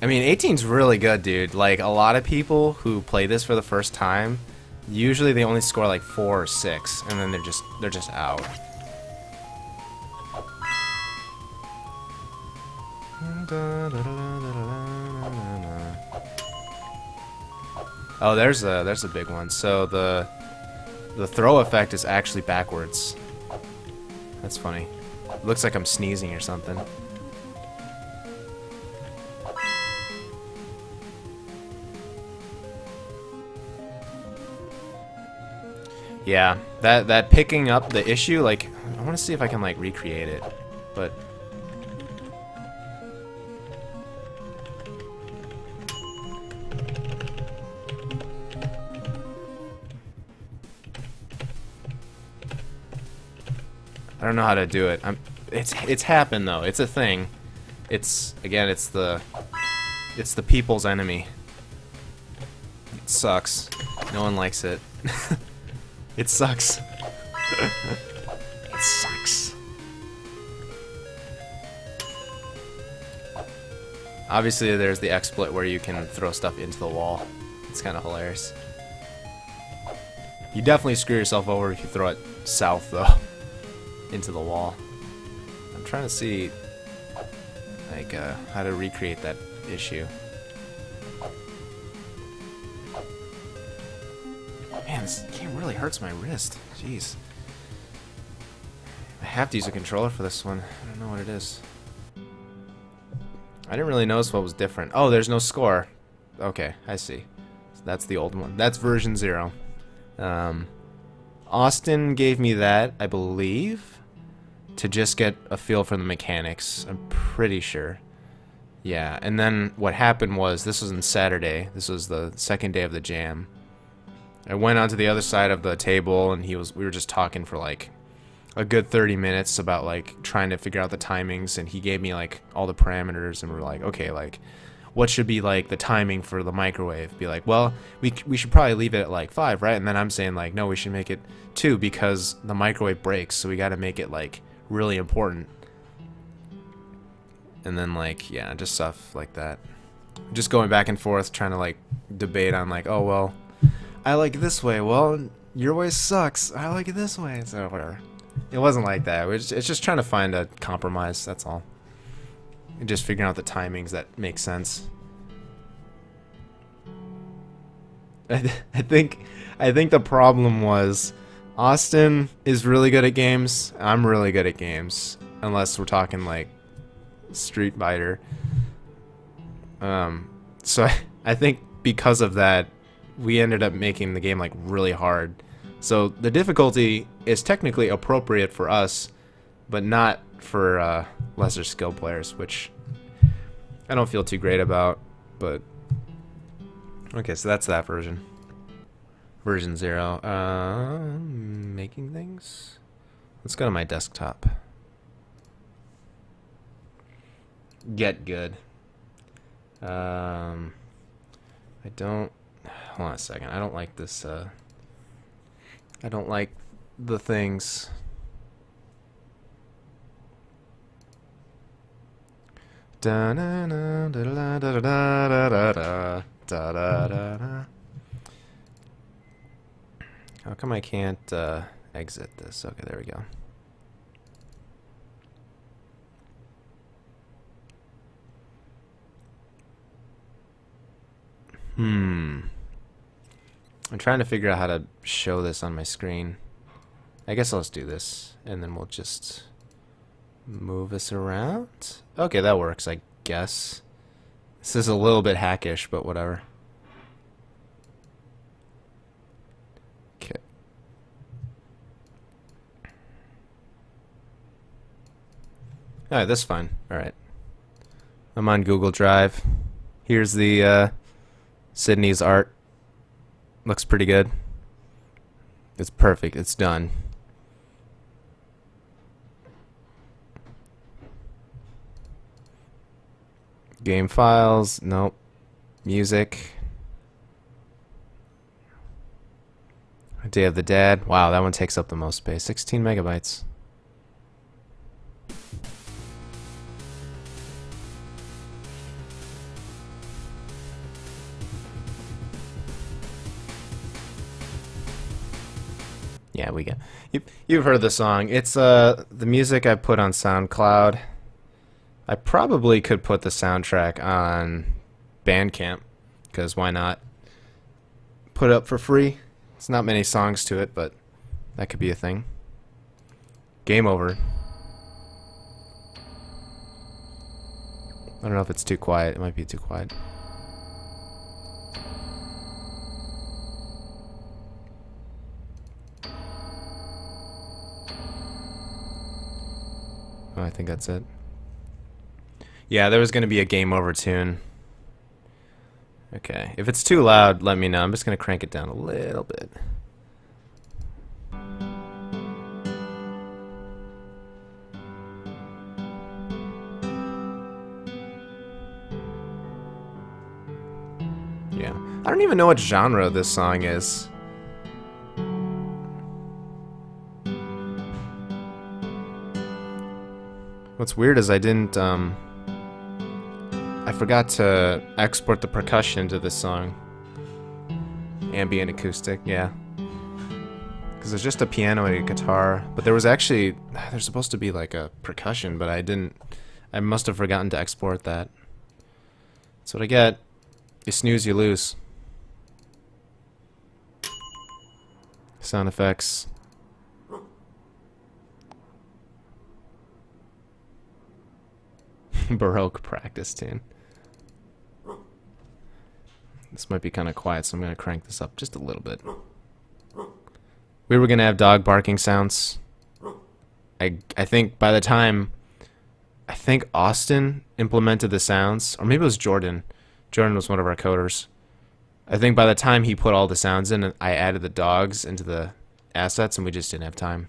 I mean, 18's really good, dude. Like, a lot of people who play this for the first time, usually they only score like 4 or 6, and then they're just out. Oh, there's a big one. So the throw effect is actually backwards. That's funny. It looks like I'm sneezing or something. Yeah, that picking up the issue, like, I want to see if I can, like, recreate it, but... I don't know how to do it. It's happened though. It's a thing. It's, again, it's the people's enemy. It sucks. No one likes it. It sucks. It sucks. Obviously, there's the exploit where you can throw stuff into the wall. It's kind of hilarious. You definitely screw yourself over if you throw it south, though, into the wall. I'm trying to see, like, how to recreate that issue. Man, this game really hurts my wrist. Jeez. I have to use a controller for this one. I don't know what it is. I didn't really notice what was different. Oh, there's no score. Okay, I see. So that's the old one. That's version 0. Austin gave me that, I believe, to just get a feel for the mechanics. I'm pretty sure. Yeah, and then what happened was, this was on Saturday. This was the second day of the jam. I went onto the other side of the table, and we were just talking for like a good 30 minutes about like trying to figure out the timings, and he gave me like all the parameters, and we're like, okay, like what should be like the timing for the microwave? Be like, well, we should probably leave it at like 5, right? And then I'm saying like, no, we should make it 2 because the microwave breaks, so we got to make it like really important. And then like, yeah, just stuff like that. Just going back and forth, trying to like debate on like, oh well, I like it this way. Well, your way sucks. I like it this way. So whatever. It wasn't like that. It's just trying to find a compromise. That's all. And just figuring out the timings that make sense. I think the problem was Austin is really good at games. I'm really good at games, unless we're talking like Street Fighter. So I think because of that, we ended up making the game like really hard. So the difficulty is technically appropriate for us, but not for lesser skilled players, which I don't feel too great about. But okay, so that's that version. Version 0. Making things. Let's go to my desktop. Get good. I don't. Hold on a second. I don't like this. I don't like the things. Da da da da da da da da da da da. How come I can't exit this? Okay, there we go. I'm trying to figure out how to show this on my screen. I guess I'll just do this, and then we'll just move this around. Okay, that works, I guess. This is a little bit hackish, but whatever. Okay. Alright, that's fine. Alright. I'm on Google Drive. Here's the Sydney's art. Looks pretty good. It's perfect. It's done. Game files. Nope. Music. Day of the Dead. Wow, that one takes up the most space. 16 megabytes. Yeah, we get. You've heard the song. It's the music I put on SoundCloud. I probably could put the soundtrack on Bandcamp, because why not? Put it up for free. It's not many songs to it, but that could be a thing. Game over. I don't know if it's too quiet. It might be too quiet. Oh, I think that's it. Yeah, there was going to be a game over tune. Okay, if it's too loud, let me know. I'm just going to crank it down a little bit. Yeah, I don't even know what genre this song is. What's weird is I didn't, I forgot to export the percussion to this song. Ambient acoustic, yeah. Because there's just a piano and a guitar, but there was actually, there's supposed to be like a percussion, but I didn't, I must have forgotten to export that. That's what I get. You snooze, you lose. Sound effects. Baroque practice tune. This might be kind of quiet, so I'm going to crank this up just a little bit. We were going to have dog barking sounds. I think by the time, I think Austin implemented the sounds, or maybe it was Jordan. Jordan was one of our coders. I think by the time he put all the sounds in, I added the dogs into the assets, and we just didn't have time.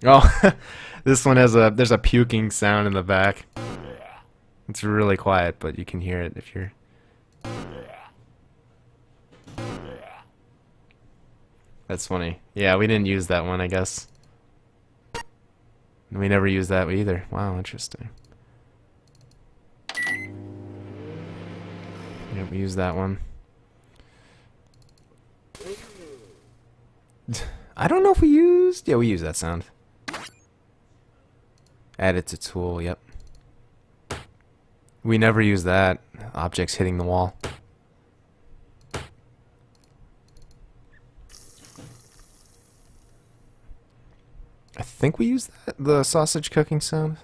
Oh, this one has there's a puking sound in the back. It's really quiet, but you can hear it if you're... That's funny. Yeah, we didn't use that one, I guess. We never used that either. Wow, interesting. Yeah, we used that one. I don't know if we used... Yeah, we used that sound. Added to tool, yep. We never use that. Objects hitting the wall. I think we used that, the sausage cooking sound.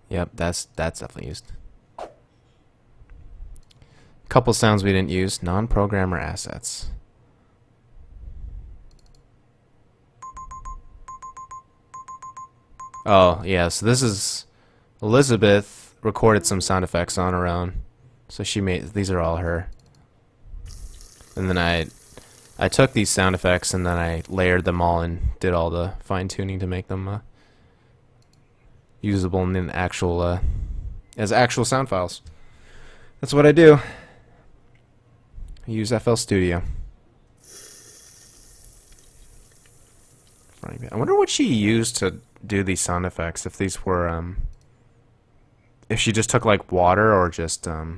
Yep, that's definitely used. Couple sounds we didn't use. Non-programmer assets. Oh, yeah, so this is... Elizabeth recorded some sound effects on her own. So she made... These are all her. And then I took these sound effects and then I layered them all and did all the fine-tuning to make them usable in the actual... as actual sound files. That's what I do. I use FL Studio. I wonder what she used to do these sound effects. If these were, if she just took like water, or just, or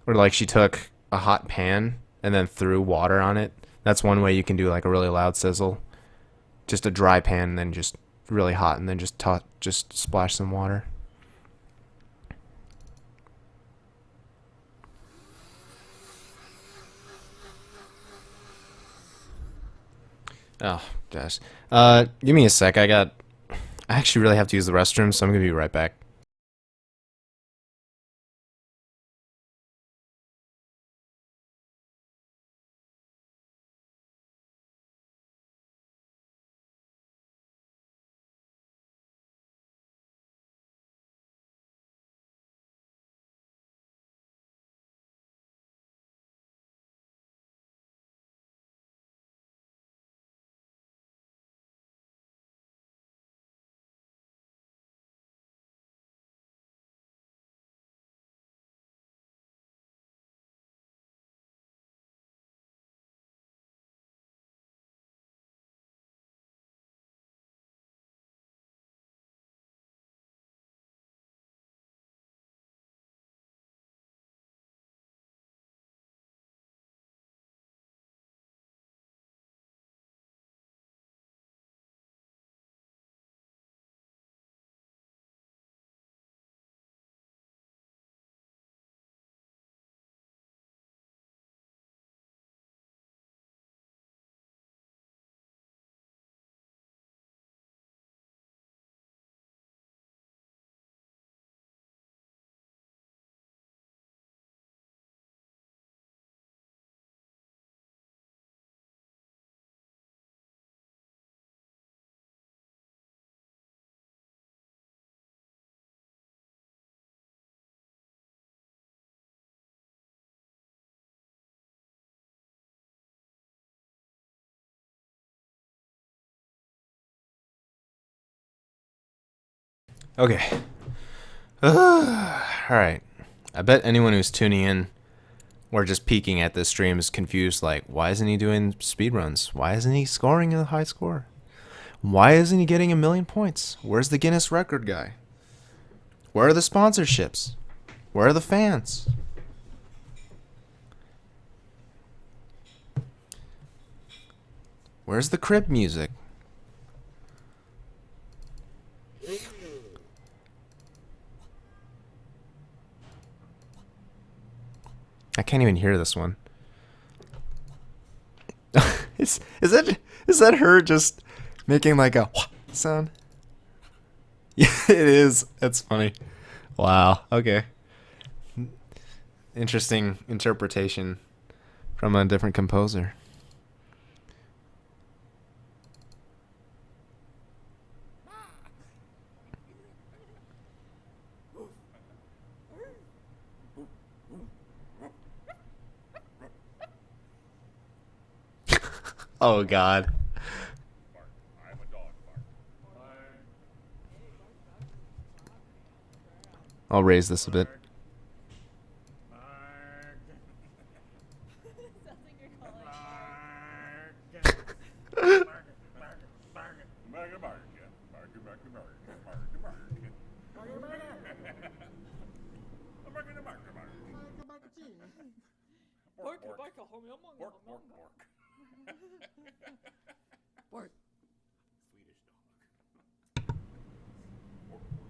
like she took a hot pan and then threw water on it. That's one way you can do like a really loud sizzle. Just a dry pan and then just really hot and then just splash some water. Oh, gosh. Give me a sec. I actually really have to use the restroom, so I'm gonna be right back. Okay. Alright. I bet anyone who's tuning in or just peeking at this stream is confused, like, why isn't he doing speedruns? Why isn't he scoring a high score? Why isn't he getting 1,000,000 points? Where's the Guinness record guy? Where are the sponsorships? Where are the fans? Where's the crib music? I can't even hear this one. is that her just making like a sound? Yeah, it is. That's funny. Wow. Okay. Interesting interpretation from a different composer. Oh God. I'll raise this a bit.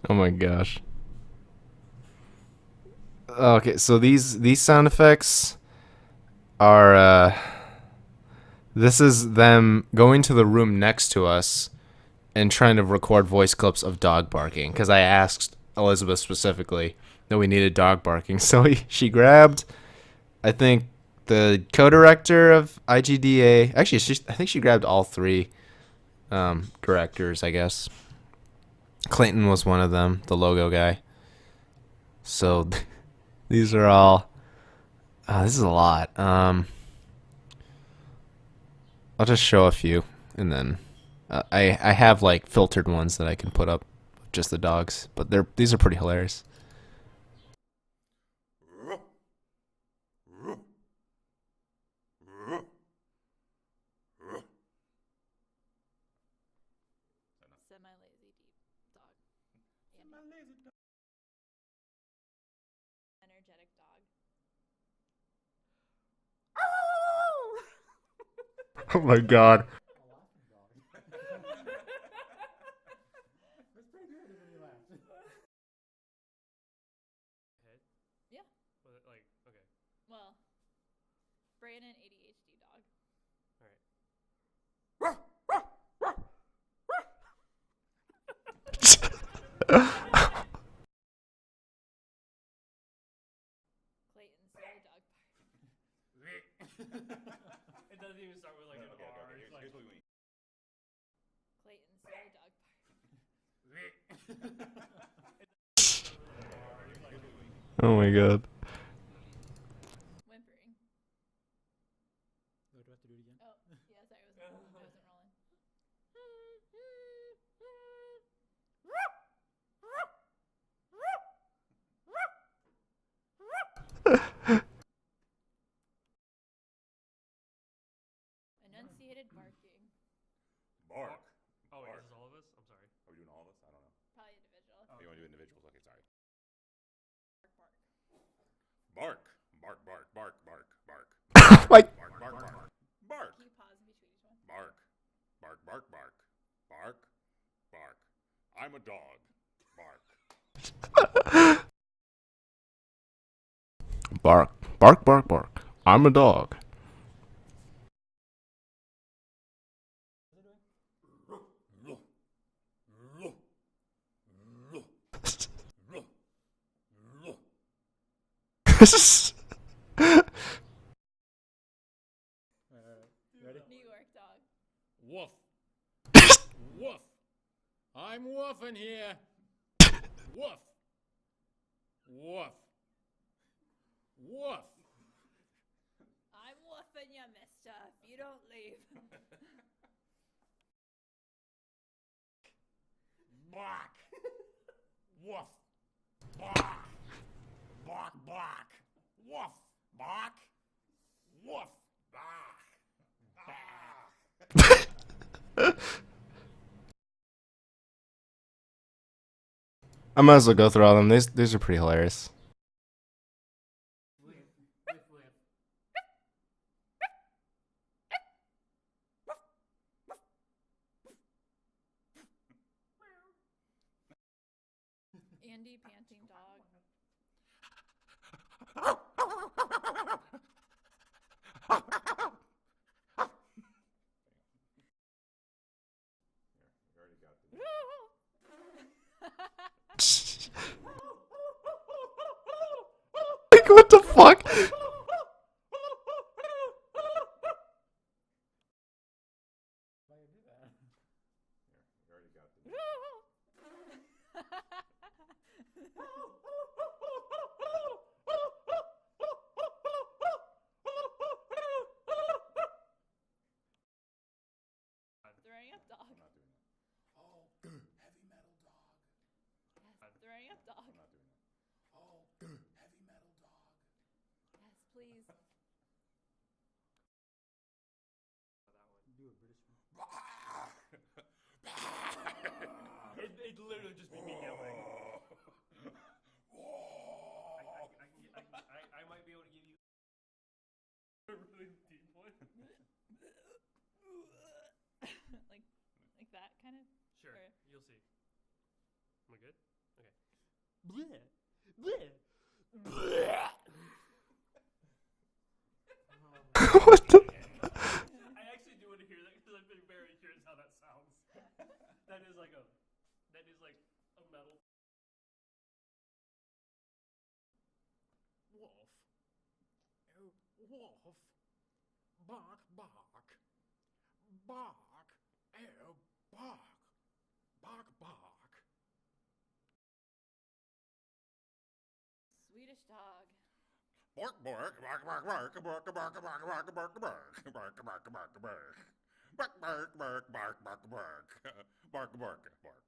Oh my gosh. Okay, so these sound effects are this is them going to the room next to us and trying to record voice clips of dog barking because I asked Elizabeth specifically that we needed dog barking. So she grabbed, I think, the co-director of IGDA. Actually, I think she grabbed all three directors, I guess. Clayton was one of them, the logo guy. So these are all. This is a lot. I'll just show a few, and then I have like filtered ones that I can put up, just the dogs. But these are pretty hilarious. Semi-lazy deep dog. Semi-lazy dog. Energetic dog. Oh my god. Yeah. Was it like okay? Well, Brandon ADHD dog. All right. Clayton silly dog park. It doesn't even start with like an R. Here's what we mean. Clayton silly dog Oh my god. whimpering. Do I have to do it again? Oh, yeah, sorry, I wasn't rolling. Enunciated barking. Bark. Oh wait, Bark. this is all of us. I'm sorry. Are we doing all of us? I don't know. Probably individual. Oh, you want to do individuals? Okay, sorry. Bark. Bark. Bark. Bark. Bark. Bark. Bark. Like Bark. Bark. Bark. Bark. Can you pause in between each one? Bark. Bark. Bark. Bark. Bark. Bark. I'm a dog. Bark. bark, bark, bark, bark. I'm a dog. Ready? New York dog. Woof. Woof. I'm woofing here. Woof. Woof. Woof. I'm woofing you, mister, if you don't leave. Bark. Woof. Bark. Bark, bark. Woof. Bark. Woof. Bark. I might as well go through all of them. These are pretty hilarious. Andy panting dog. You already got the. Like what the fuck? You already got the. Throwing up dog. I'm not doing that. Oh, heavy metal dog. Yes, throwing up dog. I'm not doing that. Oh, heavy metal dog. Yes, please. Do a British one. It literally just be me yelling. I might be able to give you a really deep one. like that kind of. Sure, Or- you'll see. Am I good? Bleh. Bleh. Bleh. What the? I actually do want to hear that because I've been very curious how that sounds. That is like a metal. Wolf. Oh, wolf. Bark, bark. Bark. Oh, bark. Bark, bark. Swedish dog. Bark, bark, bark, bark, bark, bark, bark, bark, bark, bark, bark, bark, bark, bark, bark, bark. Bark, bark, bark, bark, bark, bark. Bark, bark, bark.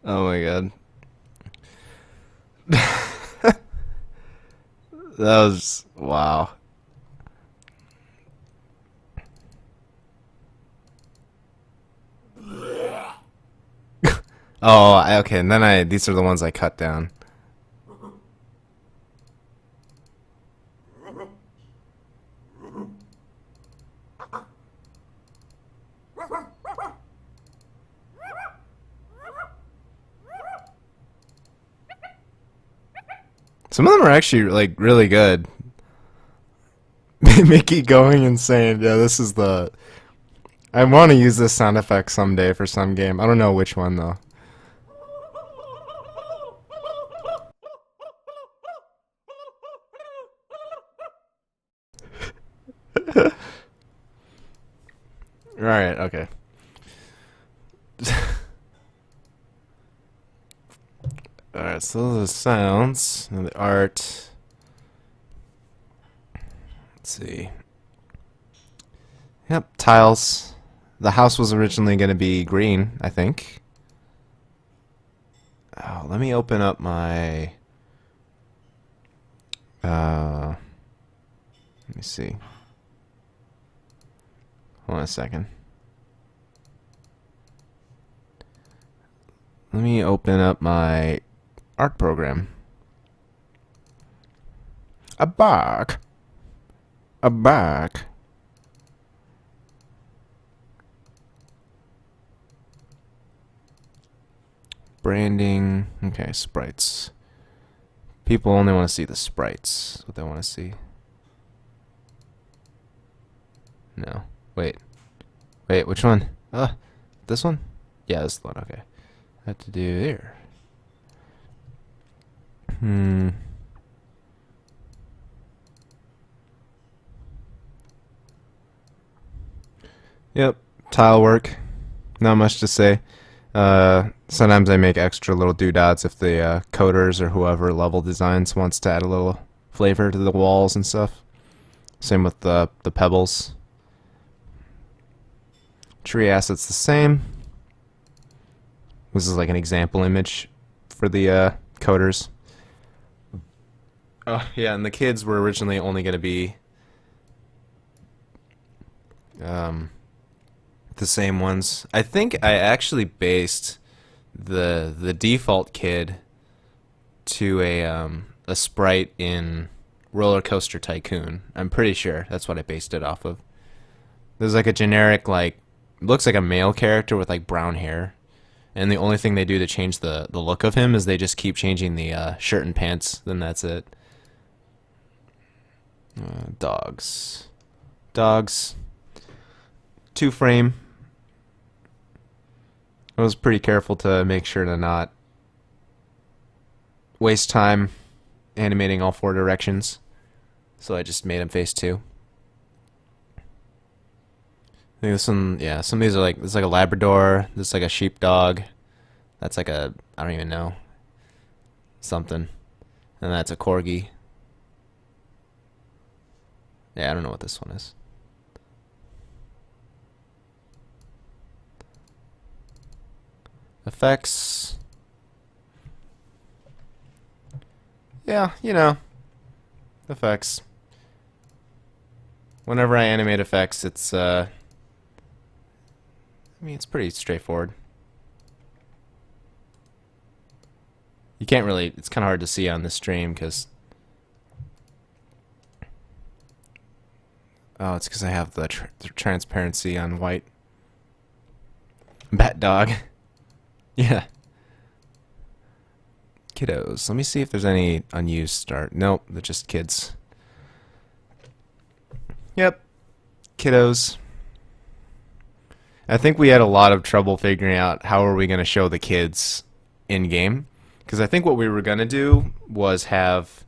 Oh my god. That was wow. Oh, okay. And then these are the ones I cut down. Some of them are actually like really good. Mickey going insane. Yeah, this is the. I want to use this sound effect someday for some game. I don't know which one though. Alright, okay. Alright, so those are the sounds and the art. Let's see. Yep, tiles. The house was originally going to be green, I think. Oh, let me open up my... let me see. Hold on a second. Let me open up my art program. A bark. A bark. Branding. Okay, sprites. People only want to see the sprites. That's what they want to see. No. Wait. Wait, which one? This one? Yeah, this one. Okay. What to do there? Yep. Tile work. Not much to say. Sometimes I make extra little doodads if the coders or whoever level designs wants to add a little flavor to the walls and stuff. Same with the pebbles. Tree assets the same. This is like an example image for the coders. Oh yeah, and the kids were originally only going to be the same ones. I think I actually based the default kid to a sprite in Roller Coaster Tycoon. I'm pretty sure that's what I based it off of. There's like a generic, like, looks like a male character with like brown hair, and the only thing they do to change the look of him is they just keep changing the shirt and pants. Then that's it. Dogs. 2-frame. I was pretty careful to make sure to not waste time animating all 4 directions, so I just made him face 2. I think this one, yeah, some of these are like, this is like a Labrador, this is like a sheepdog, that's like a, I don't even know, something, and that's a Corgi. Yeah, I don't know what this one is. Effects. Yeah, you know, effects. Whenever I animate effects, it's, I mean, it's pretty straightforward. You can't really, it's kind of hard to see on the stream because, oh, it's because I have the transparency on white. Bat dog. Yeah. Kiddos. Let me see if there's any unused start. Nope, they're just kids. Yep. Kiddos. I think we had a lot of trouble figuring out how are we going to show the kids in game, because I think what we were going to do was have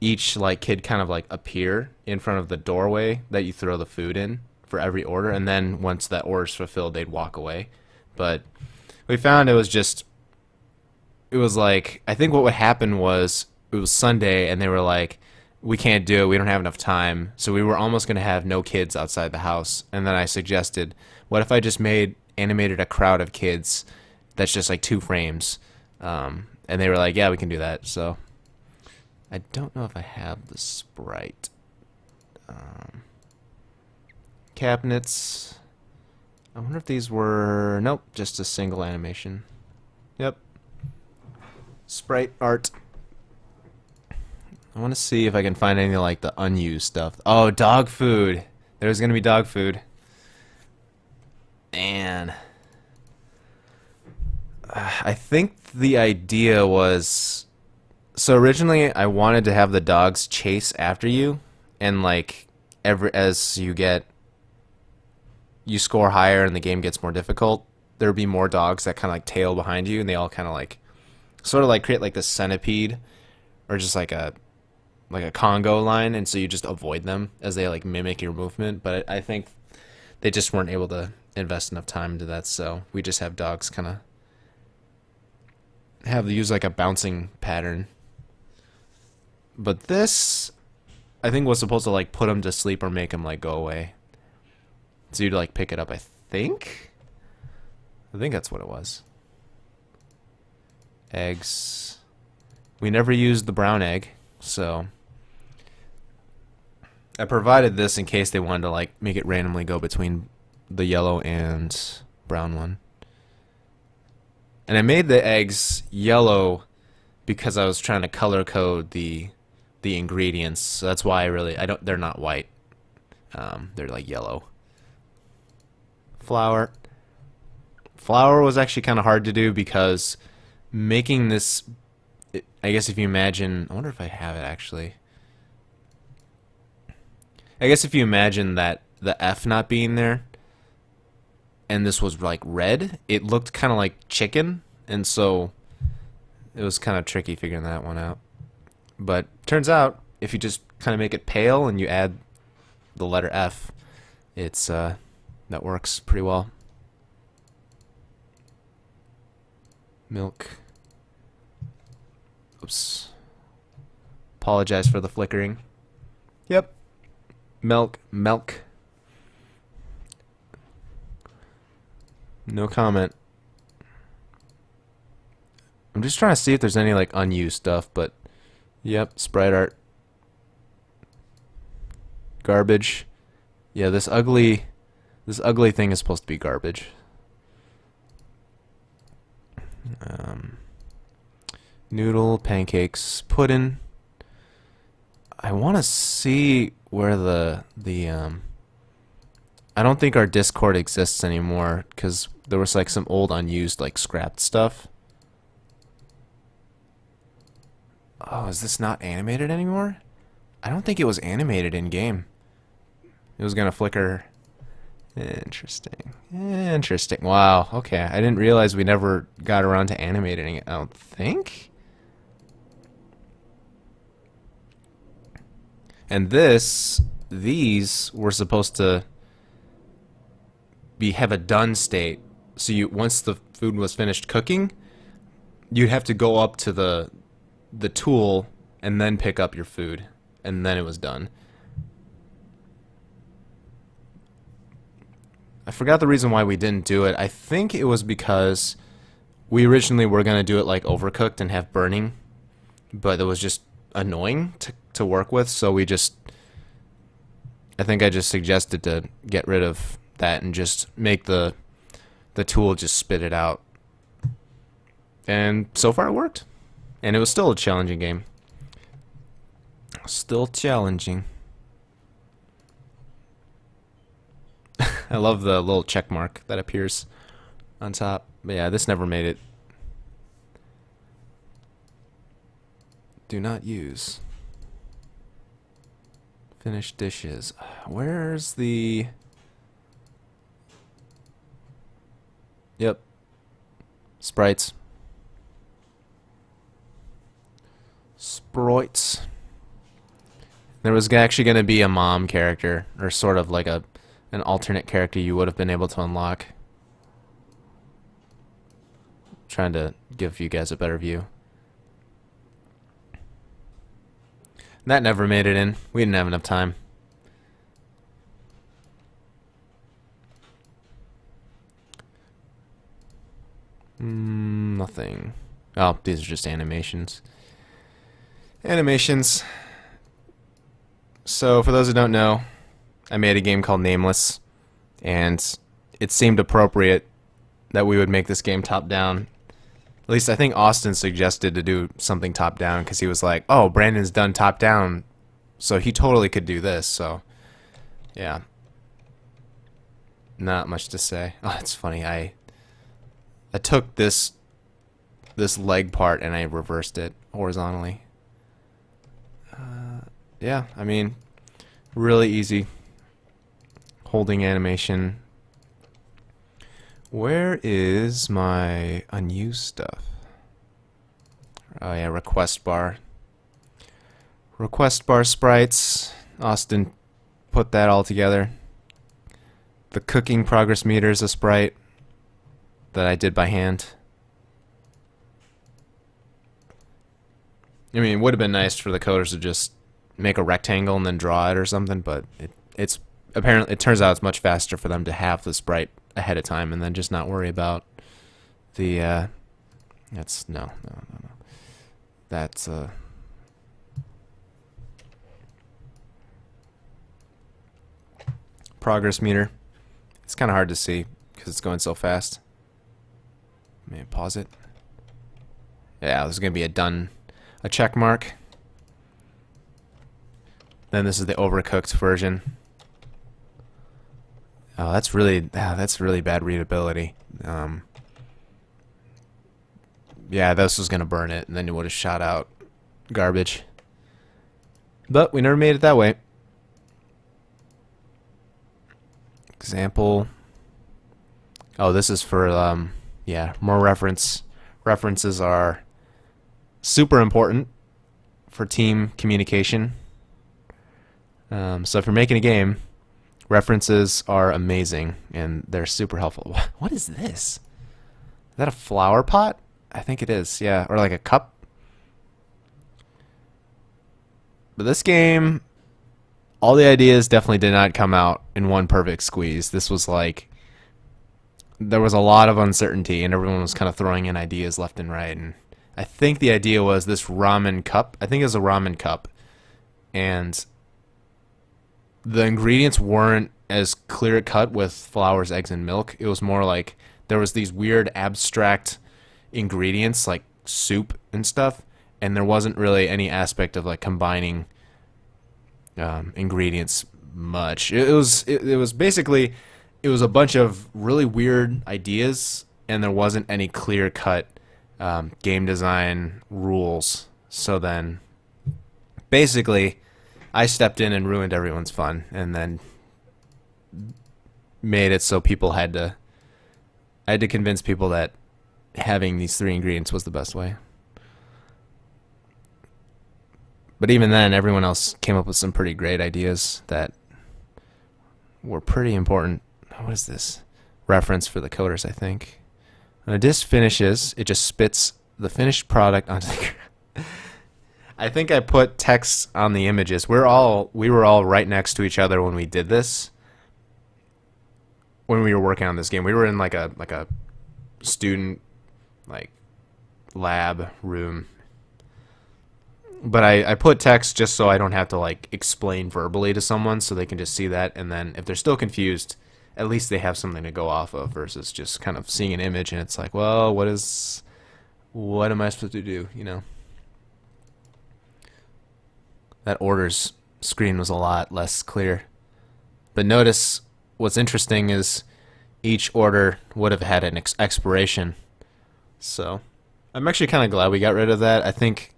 each like kid kind of like appear in front of the doorway that you throw the food in for every order, and then once that order's fulfilled, they'd walk away. But we found it was like, I think what would happen was it was Sunday and they were like, we can't do it, we don't have enough time. So we were almost going to have no kids outside the house. And then I suggested, what if I just animated a crowd of kids that's just like 2 frames? And they were like, yeah, we can do that. So I don't know if I have the sprite. Cabinets. I wonder if these were... Nope, just a single animation. Yep. Sprite art. I want to see if I can find any like the unused stuff. Oh, dog food. There's going to be dog food. And I think the idea was... So originally I wanted to have the dogs chase after you, and like as you score higher and the game gets more difficult, there'd be more dogs that kind of like tail behind you, and they all kind of like sort of like create like this centipede or just like a Congo line, and so you just avoid them as they like mimic your movement. But I think they just weren't able to invest enough time into that, so we just have dogs kind of use like a bouncing pattern. But this, I think, was supposed to like put them to sleep or make them like go away. So you'd like pick it up, I think that's what it was. Eggs. We never used the brown egg, so I provided this in case they wanted to like make it randomly go between the yellow and brown one. And I made the eggs yellow because I was trying to color code the ingredients. So that's why they're not white. They're like yellow. Flour. Flour was actually kind of hard to do because making this, I guess if you imagine, I wonder if I have it actually. I guess if you imagine that the F not being there and this was like red, it looked kind of like chicken, and so it was kind of tricky figuring that one out. But turns out if you just kind of make it pale and you add the letter F, that works pretty well. Milk. Oops. Apologize for the flickering. Yep. Milk. No comment. I'm just trying to see if there's any like unused stuff, but yep, sprite art. Garbage. Yeah, this ugly thing is supposed to be garbage. Noodle, pancakes, pudding. I want to see where I don't think our Discord exists anymore because there was like some old unused like scrapped stuff. Oh, is this not animated anymore? I don't think it was animated in game. It was gonna flicker. Interesting. Wow. Okay. I didn't realize we never got around to animating it, I don't think. And these were supposed to have a done state. So once the food was finished cooking, you'd have to go up to the tool and then pick up your food, and then it was done. I forgot the reason why we didn't do it. I think it was because we originally were going to do it like overcooked and have burning, but it was just annoying to work with, so I think I just suggested to get rid of that and just make the tool just spit it out. And so far it worked. And it was still a challenging game. Still challenging. I love the little check mark that appears on top. But yeah, this never made it. Do not use. Finish dishes. Where's the... Yep. Sprites. Sprites. There was actually going to be a mom character, or sort of like an alternate character you would have been able to unlock. Trying to give you guys a better view. That never made it in. We didn't have enough time. Nothing. Oh, these are just animations. Animations. So, for those who don't know, I made a game called Nameless, and it seemed appropriate that we would make this game top-down. At least I think Austin suggested to do something top-down, because he was like, oh, Brandon's done top-down, so he totally could do this, so, yeah. Not much to say. Oh, it's funny, I took this leg part and I reversed it horizontally. Yeah, I mean, really easy. Holding animation. Where is my unused stuff? Oh yeah, request bar. Request bar sprites. Austin put that all together. The cooking progress meter is a sprite that I did by hand. I mean, it would have been nice for the coders to just make a rectangle and then draw it or something, but it's apparently, it turns out it's much faster for them to have the sprite ahead of time and then just not worry about the that's no. That's progress meter. It's kind of hard to see because it's going so fast. Maybe pause it. Yeah, there's gonna be a check mark. Then this is the overcooked version. Oh, that's really bad readability. Yeah, this was gonna burn it, and then it would have shot out garbage. But we never made it that way. Example. Oh, this is for yeah, more reference. References are super important for team communication. So if you're making a game, references are amazing and they're super helpful. What is this? Is that a flower pot? I think it is, yeah. Or like a cup. But this game, all the ideas definitely did not come out in one perfect squeeze. This was like, there was a lot of uncertainty and everyone was kind of throwing in ideas left and right. And I think the idea was this ramen cup. I think it was a ramen cup. And the ingredients weren't as clear cut with flowers, eggs, and milk. It was more like there was these weird abstract ingredients like soup and stuff, and there wasn't really any aspect of like combining ingredients much. It was basically, it was a bunch of really weird ideas, and there wasn't any clear cut game design rules. So then basically I stepped in and ruined everyone's fun, and then made it so people I had to convince people that having these 3 ingredients was the best way. But even then, everyone else came up with some pretty great ideas that were pretty important. What is this? Reference for the coders, I think. When a dish finishes, it just spits the finished product onto the ground. I think I put text on the images. We were all right next to each other when we did this. When we were working on this game, we were in like a student like lab room. But I put text just so I don't have to like explain verbally to someone, so they can just see that, and then if they're still confused, at least they have something to go off of versus just kind of seeing an image and it's like, well, what am I supposed to do, you know? That orders screen was a lot less clear. But notice what's interesting is each order would have had an expiration. So I'm actually kind of glad we got rid of that. I think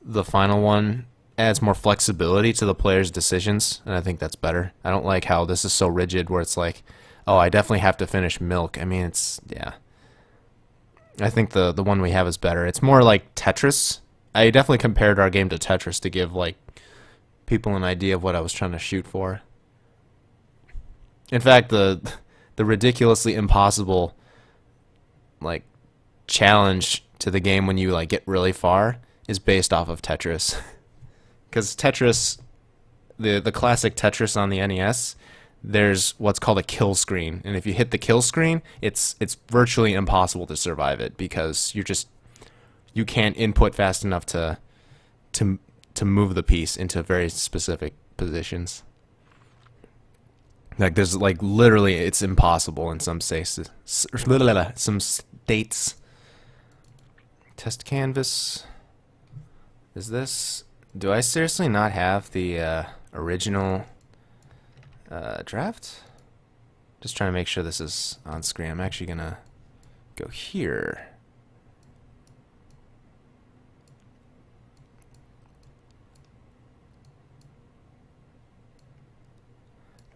the final one adds more flexibility to the player's decisions, and I think that's better. I don't like how this is so rigid where it's like, oh, I definitely have to finish milk. I mean, it's, yeah. I think the one we have is better. It's more like Tetris. I definitely compared our game to Tetris to give like people an idea of what I was trying to shoot for. In fact, the ridiculously impossible like challenge to the game when you like get really far is based off of Tetris. Because Tetris, the classic Tetris on the NES, there's what's called a kill screen, and if you hit the kill screen, it's virtually impossible to survive it because you can't input fast enough to move the piece into very specific positions. Like there's like literally it's impossible in some states. Some states. Test canvas. Is this? Do I seriously not have the original draft? Just trying to make sure this is on screen. I'm actually gonna go here.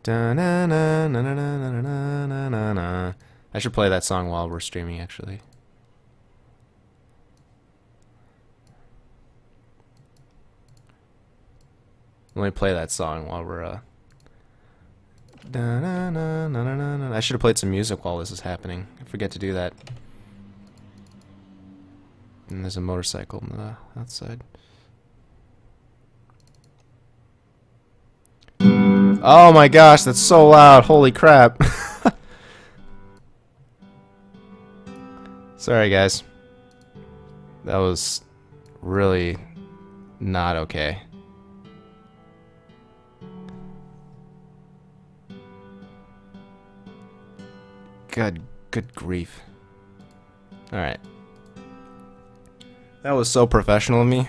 Da-na-na-na-na-na-na-na-na. I should play that song while we're streaming, actually. Let me play that song while we're I should have played some music while this is happening. I forget to do that. And there's a motorcycle on the outside. Oh my gosh, that's so loud. Holy crap. Sorry, guys. That was really not okay. Good grief. Alright. That was so professional of me.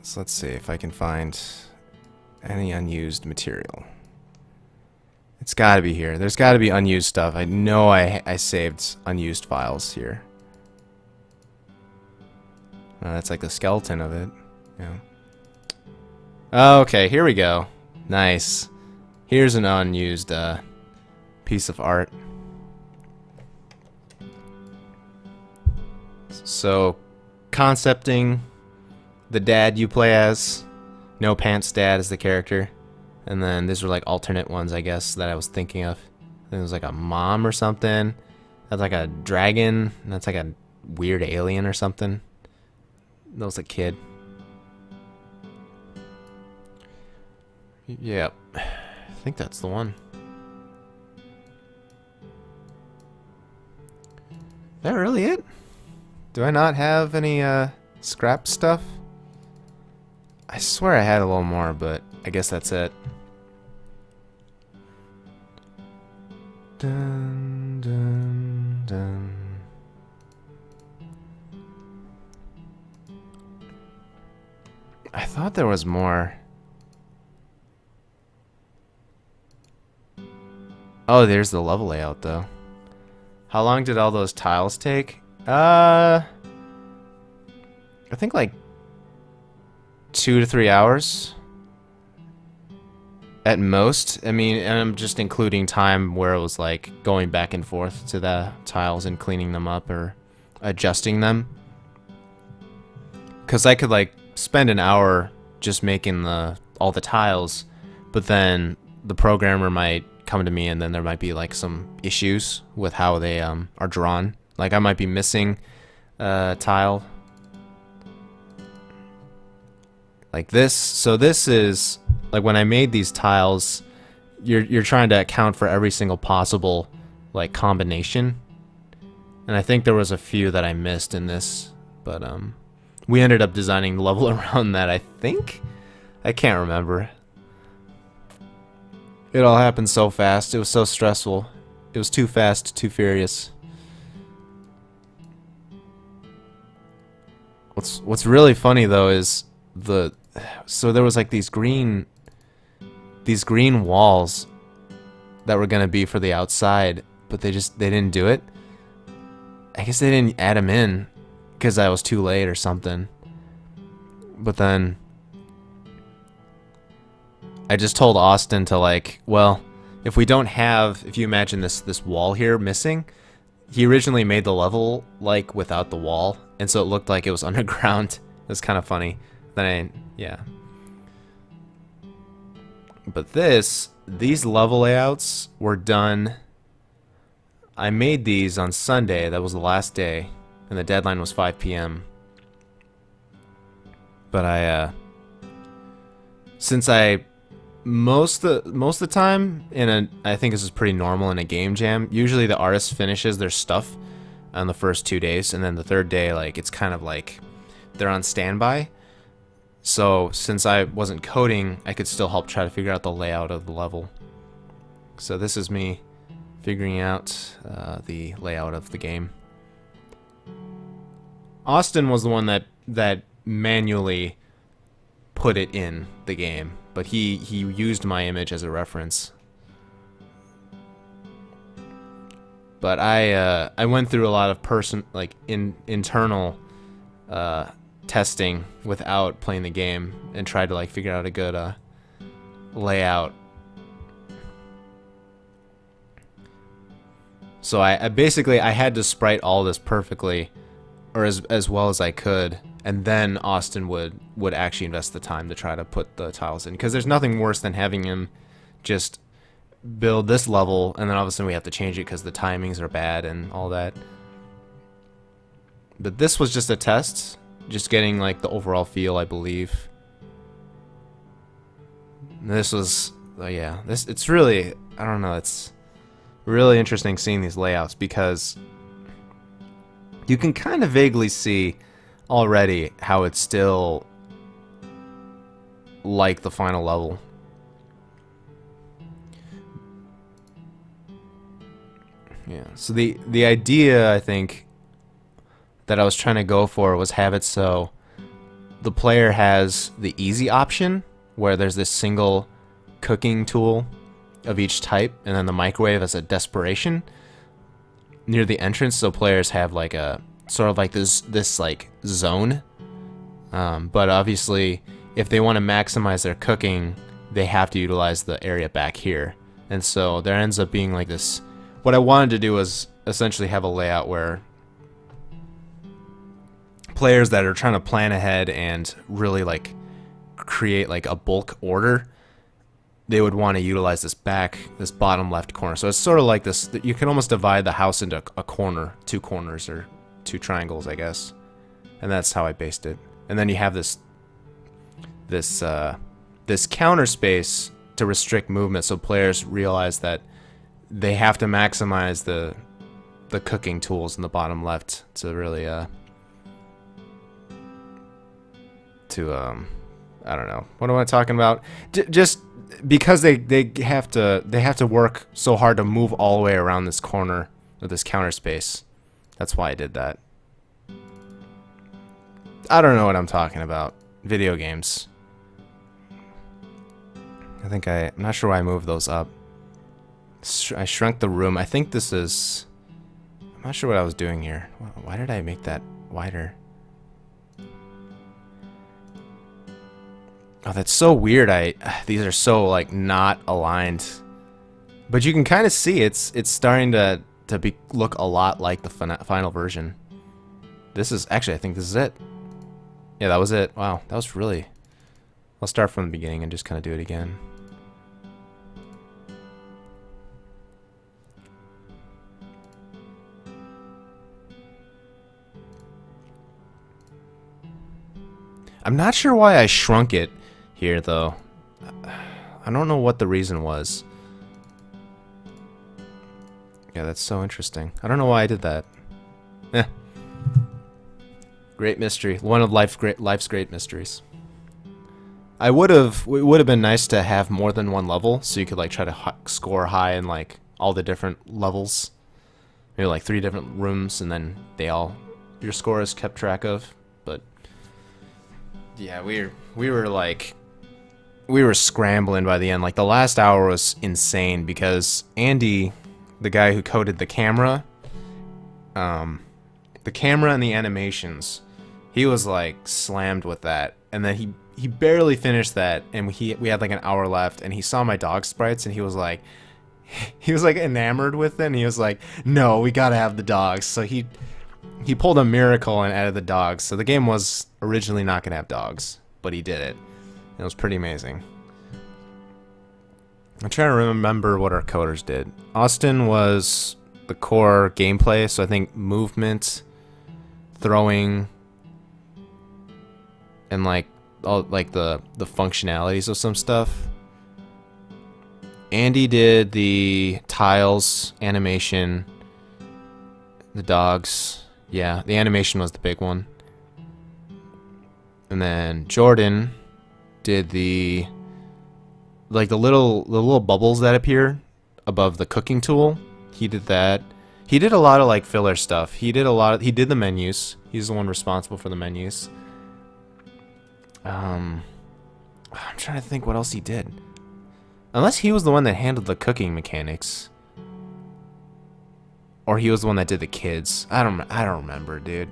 So let's see if I can find any unused material. It's gotta be here. There's gotta be unused stuff. I know I saved unused files here. That's like the skeleton of it. Yeah. Okay, here we go. Nice. Here's an unused piece of art. So, concepting the dad you play as. No Pants Dad is the character. And then these were like alternate ones, I guess, that I was thinking of. I think it was like a mom or something. That's like a dragon. And that's like a weird alien or something. That was a kid. Yep. I think that's the one. Is that really it? Do I not have any scrap stuff? I swear I had a little more, but I guess that's it. Dun, dun, dun. I thought there was more. Oh, there's the level layout, though. How long did all those tiles take? I think like 2 to 3 hours. At most. I mean, and I'm just including time where it was like going back and forth to the tiles and cleaning them up or adjusting them. Because I could like spend an hour just making all the tiles, but then the programmer might come to me and then there might be like some issues with how they are drawn. Like I might be missing a tile like this. So this is like when I made these tiles, you're trying to account for every single possible like combination. And I think there was a few that I missed in this, but we ended up designing the level around that, I think. I can't remember. It all happened so fast. It was so stressful. It was too fast, too furious. What's really funny though is so there was like these green walls that were gonna be for the outside, but they didn't do it. I guess they didn't add them in, because I was too late or something. But then I just told Austin to like, well, if we don't have, if you imagine this wall here missing, he originally made the level like without the wall, and so it looked like it was underground. It was kind of funny. Then yeah. But these level layouts were done. I made these on Sunday. That was the last day, and the deadline was 5 p.m. But since I most of the time I think this is pretty normal in a game jam. Usually the artist finishes their stuff on the first 2 days, and then the third day, like, it's kind of like they're on standby. So since I wasn't coding, I could still help try to figure out the layout of the level. So this is me figuring out the layout of the game. Austin was the one that manually put it in the game, but he used my image as a reference. But I went through a lot of internal testing without playing the game and tried to like figure out a good layout. So I basically had to sprite all this perfectly, or as well as I could, and then Austin would actually invest the time to try to put the tiles in, because there's nothing worse than having him just build this level and then all of a sudden we have to change it because the timings are bad and all that. But this was just a test, just getting like the overall feel, I believe. This was it's really, I don't know, it's really interesting seeing these layouts, because you can kind of vaguely see already how it's still like the final level. Yeah, so the idea, I think, that I was trying to go for was have it so the player has the easy option, where there's this single cooking tool of each type, and then the microwave as a desperation near the entrance, so players have like a sort of like this like zone. But obviously, if they want to maximize their cooking, they have to utilize the area back here, and so there ends up being like this. What I wanted to do was essentially have a layout where players that are trying to plan ahead and really like create like a bulk order, they would want to utilize this bottom left corner. So it's sort of like this, you can almost divide the house into a corner, two corners, or two triangles, I guess. And that's how I based it. And then you have this counter space to restrict movement, so players realize that they have to maximize the cooking tools in the bottom left to really I don't know, what am I talking about? Just because they have to work so hard to move all the way around this corner of this counter space. That's why I did that. I don't know what I'm talking about. Video games. I'm not sure why I moved those up. I shrunk the room. I think this is, I'm not sure what I was doing here. Why did I make that wider? Oh, that's so weird. These are so like not aligned, but you can kind of see it's starting to look a lot like the final version. This is actually, I think this is it. Yeah, that was it. Wow, that was really. I'll start from the beginning and just kind of do it again. I'm not sure why I shrunk it here, though. I don't know what the reason was. Yeah, that's so interesting. I don't know why I did that. Eh. Great mystery. One of life's great mysteries. It would have been nice to have more than one level, so you could like try to score high in like all the different levels. Maybe like 3 different rooms, and then your score is kept track of. But yeah, we were scrambling by the end. Like the last hour was insane because Andy, the guy who coded the camera The camera and the animations. He was like slammed with that. And then he barely finished that, and we had like an hour left, and he saw my dog sprites, and he was like enamored with it, and he was like, no, we gotta have the dogs. So he pulled a miracle and added the dogs. So the game was originally not gonna have dogs, but he did it. It was pretty amazing. I'm trying to remember what our coders did. Austin was the core gameplay, so I think movement, throwing, and like all like the functionalities of some stuff. Andy did the tiles, animation, the dogs. Yeah, the animation was the big one. And then Jordan did the little bubbles that appear above the cooking tool. He did that. He did a lot of like filler stuff. He did the menus. He's the one responsible for the menus. I'm trying to think what else he did. Unless he was the one that handled the cooking mechanics. Or he was the one that did the kids. I don't remember, dude.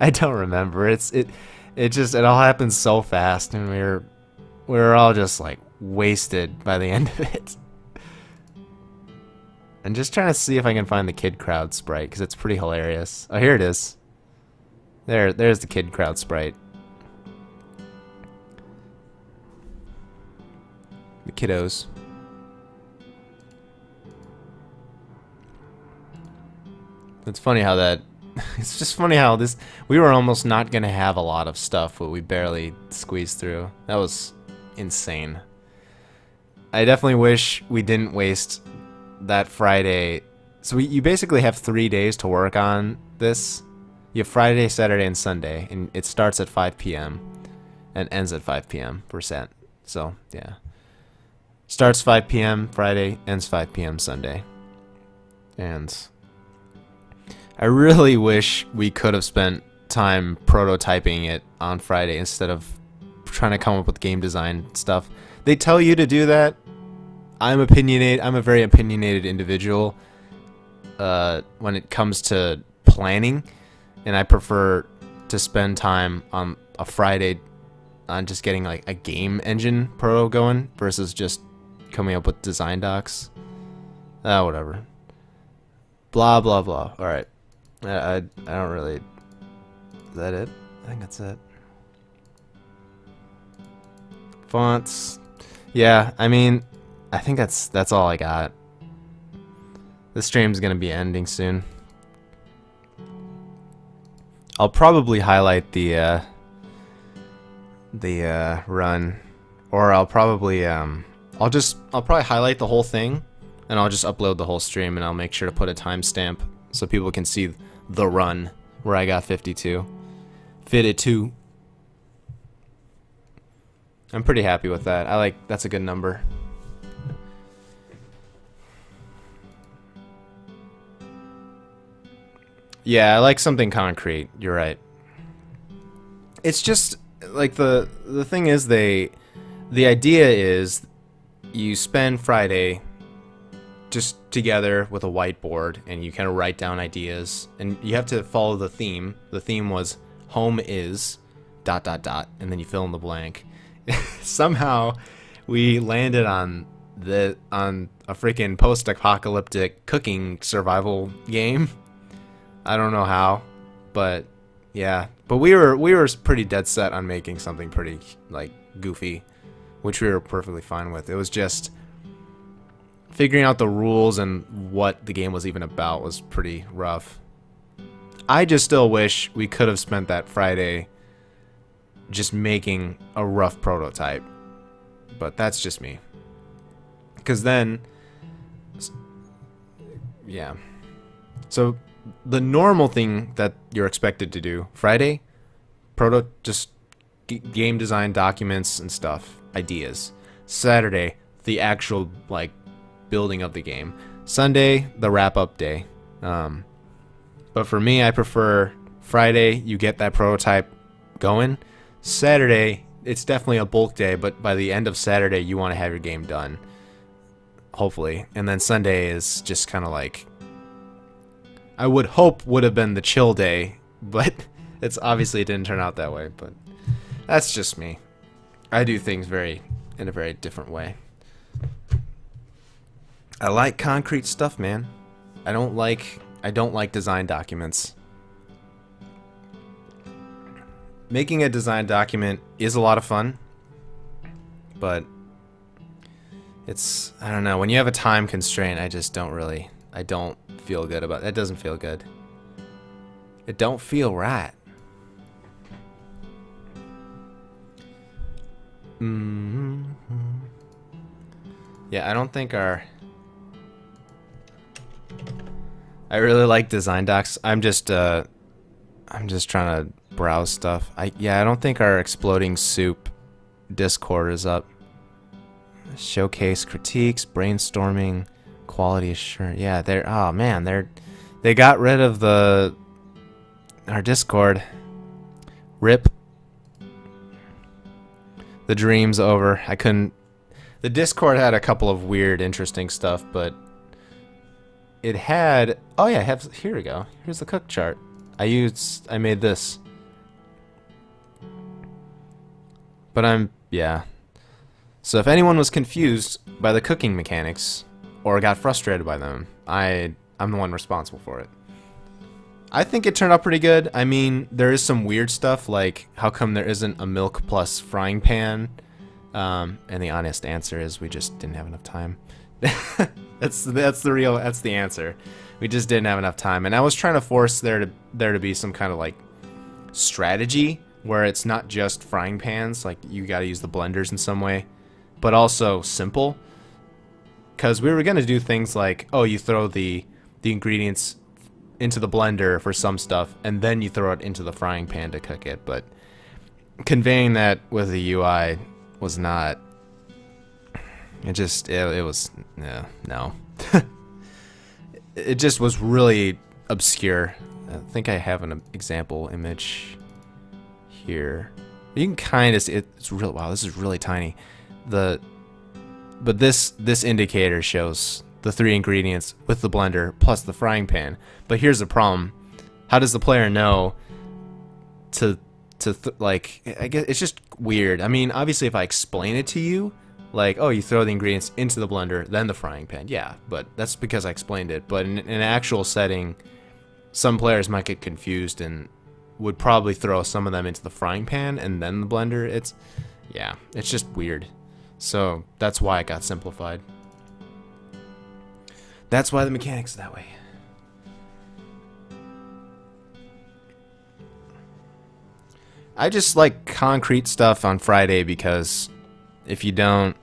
I don't remember. It all happened so fast, and we were all just like wasted by the end of it. I'm just trying to see if I can find the kid crowd sprite, because it's pretty hilarious. Oh, here it is. There's the kid crowd sprite. The kiddos. It's funny how that... It's just funny how this... We were almost not going to have a lot of stuff, but we barely squeezed through. That was insane. I definitely wish we didn't waste that Friday. So you basically have 3 days to work on this. You have Friday, Saturday, and Sunday, and it starts at 5 p.m. and ends at 5 p.m. %. So, yeah. Starts 5 p.m. Friday, ends 5 p.m. Sunday. And I really wish we could have spent time prototyping it on Friday instead of trying to come up with game design stuff. They tell you to do that. I'm opinionated. I'm a very opinionated individual when it comes to planning, and I prefer to spend time on a Friday on just getting like a game engine proto going versus just coming up with design docs. Whatever. Blah blah blah. All right. I don't really. Is that it? I think that's it. Fonts. Yeah, I mean, I think that's all I got. This stream's gonna be ending soon. I'll probably highlight the run, or I'll probably I'll probably highlight the whole thing, and I'll just upload the whole stream, and I'll make sure to put a timestamp so people can see the run where I got 52. 52. I'm pretty happy with that. That's a good number. Yeah, I like something concrete. You're right. It's just like the thing is the idea is you spend Friday just together with a whiteboard, and you kind of write down ideas, and you have to follow the theme. The theme was home is ... and then you fill in the blank. Somehow we landed on a freaking post-apocalyptic cooking survival game. I don't know how, but yeah. But we were pretty dead set on making something pretty like goofy, which we were perfectly fine with. It was just figuring out the rules and what the game was even about was pretty rough. I just still wish we could have spent that Friday just making a rough prototype. But that's just me. Because then... Yeah. So, the normal thing that you're expected to do, Friday, just game design documents and stuff, ideas. Saturday, the actual, like, building of the game. Sunday, the wrap-up day. But for me, I prefer Friday, you get that prototype going. Saturday, it's definitely a bulk day, but by the end of Saturday, you want to have your game done. Hopefully. And then Sunday is just kind of like I would hope would have been the chill day, but it's obviously it didn't turn out that way. But that's just me. I do things in a very different way. I like concrete stuff, man. I don't like design documents. Making a design document is a lot of fun, but it's, I don't know, when you have a time constraint, I don't feel good about it. That doesn't feel good. It don't feel right. Yeah, I don't think I really like design docs. I'm just trying to browse stuff. I don't think our exploding soup Discord is up. Showcase critiques, brainstorming, quality assurance. Yeah, they got rid of our Discord. RIP. The dream's over. The Discord had a couple of weird, interesting stuff, but it had, oh yeah, here we go. Here's the cook chart. I made this. But yeah. So if anyone was confused by the cooking mechanics or got frustrated by them, I'm the one responsible for it. I think it turned out pretty good. I mean, there is some weird stuff, like how come there isn't a milk plus frying pan? And the honest answer is we just didn't have enough time. That's the answer. We just didn't have enough time, and I was trying to force there to be some kind of like strategy where it's not just frying pans, like you got to use the blenders in some way, but also simple. Because we were gonna do things like, oh, you throw the ingredients into the blender for some stuff, and then you throw it into the frying pan to cook it. But conveying that with the UI was not. It was no. It just was really obscure. I think I have an example image here. You can kind of see it's real. Wow, this is really tiny. But this indicator shows the 3 ingredients with the blender plus the frying pan. But here's the problem: how does the player know like? I guess it's just weird. I mean, obviously, if I explain it to you, like, oh, you throw the ingredients into the blender, then the frying pan. Yeah, but that's because I explained it. But in an actual setting, some players might get confused and would probably throw some of them into the frying pan and then the blender. It's just weird. So that's why it got simplified. That's why the mechanics are that way. I just like concrete stuff on Friday because if you don't,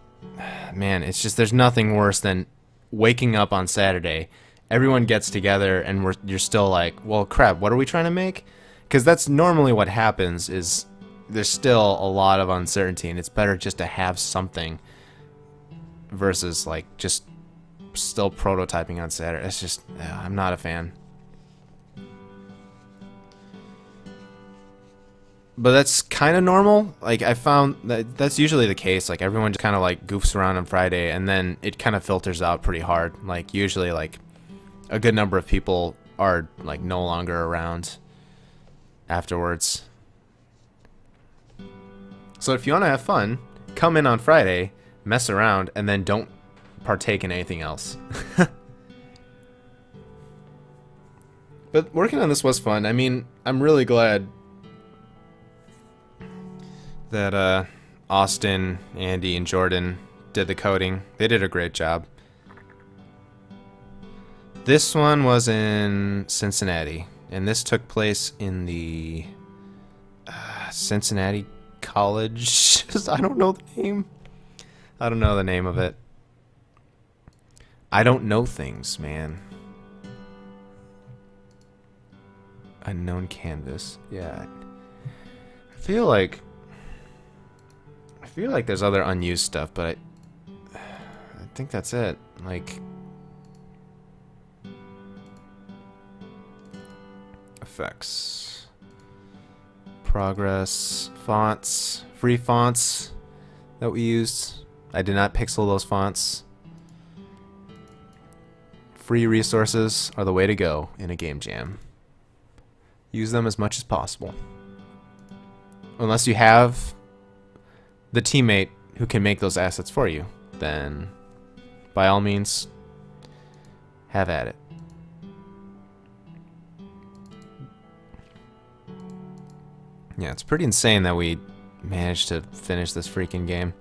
man, it's just, there's nothing worse than waking up on Saturday, everyone gets together and you're still like, well, crap, what are we trying to make? Because that's normally what happens, is there's still a lot of uncertainty, and it's better just to have something versus like just still prototyping on Saturday. It's just, I'm not a fan. But that's kind of normal. Like, I found that's usually the case. Like, everyone just kind of like goofs around on Friday, and then it kind of filters out pretty hard. Like, usually like a good number of people are like no longer around afterwards. So if you want to have fun, come in on Friday, mess around, and then don't partake in anything else. But working on this was fun. I mean, I'm really glad that Austin, Andy, and Jordan did the coding. They did a great job. This one was in Cincinnati, and this took place in the Cincinnati College. I don't know the name. I don't know the name of it. I don't know things, man. Unknown canvas. Yeah. I feel like there's other unused stuff, but I think that's it. Like, effects, progress, fonts, free fonts that we used. I did not pixel those fonts. Free resources are the way to go in a game jam. Use them as much as possible. Unless you have the teammate who can make those assets for you, then by all means, have at it. Yeah, it's pretty insane that we managed to finish this freaking game.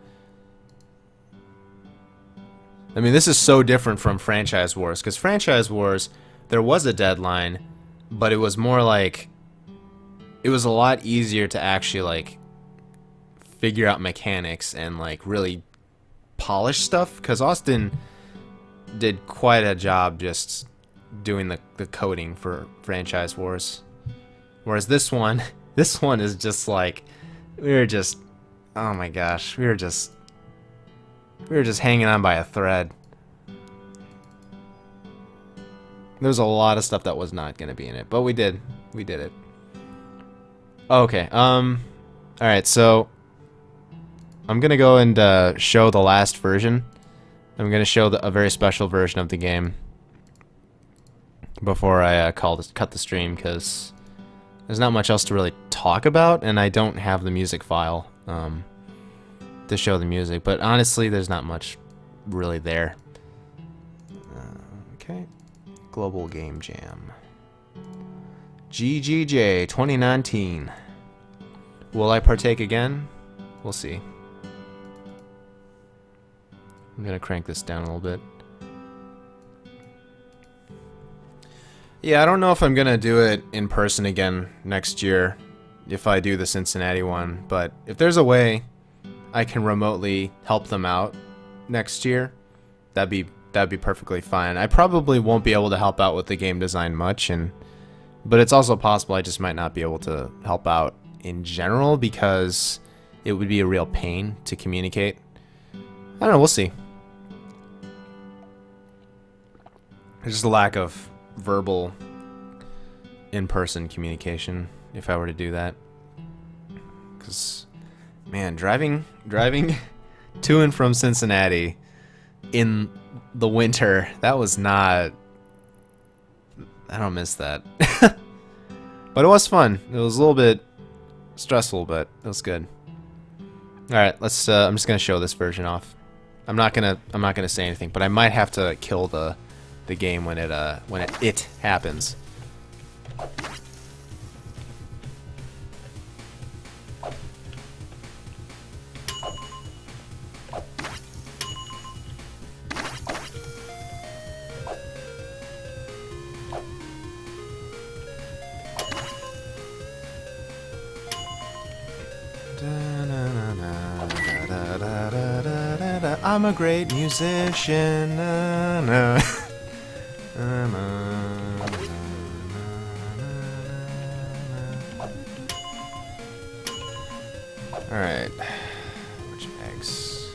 I mean, this is so different from Franchise Wars, because Franchise Wars, there was a deadline, but it was more like, it was a lot easier to actually, like, figure out mechanics and, like, really polish stuff, because Austin did quite a job just doing the coding for Franchise Wars. Whereas this one is just like, oh my gosh, we were just hanging on by a thread. There's a lot of stuff that was not going to be in it, but we did it. Okay, alright, so I'm going to go and show the last version. I'm going to show a very special version of the game before I cut the stream, because there's not much else to really talk about, and I don't have the music file to show the music, but honestly, there's not much really there. Okay. Global Game Jam. GGJ 2019. Will I partake again? We'll see. I'm gonna crank this down a little bit. Yeah, I don't know if I'm gonna do it in person again next year if I do the Cincinnati one, but if there's a way I can remotely help them out next year, that'd be perfectly fine. I probably won't be able to help out with the game design much, but it's also possible I just might not be able to help out in general because it would be a real pain to communicate. I don't know, we'll see. There's just a lack of verbal in-person communication if I were to do that. Because, man, driving to and from Cincinnati in the winter, that was not... I don't miss that. But it was fun. It was a little bit stressful, but it was good. Alright, let's I'm just gonna show this version off. I'm not gonna say anything, but I might have to kill the game when it happens. I'm a great musician. Alright. Which eggs?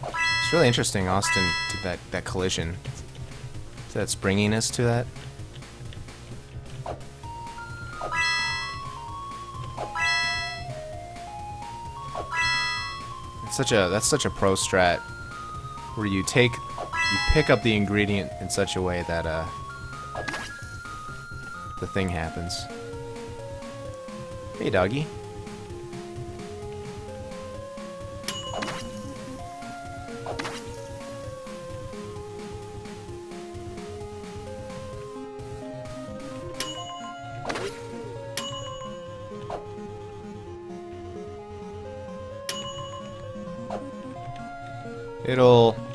It's really interesting Austin did that collision. Is that springiness to that? That's such a pro strat where you pick up the ingredient in such a way that the thing happens. Hey doggy.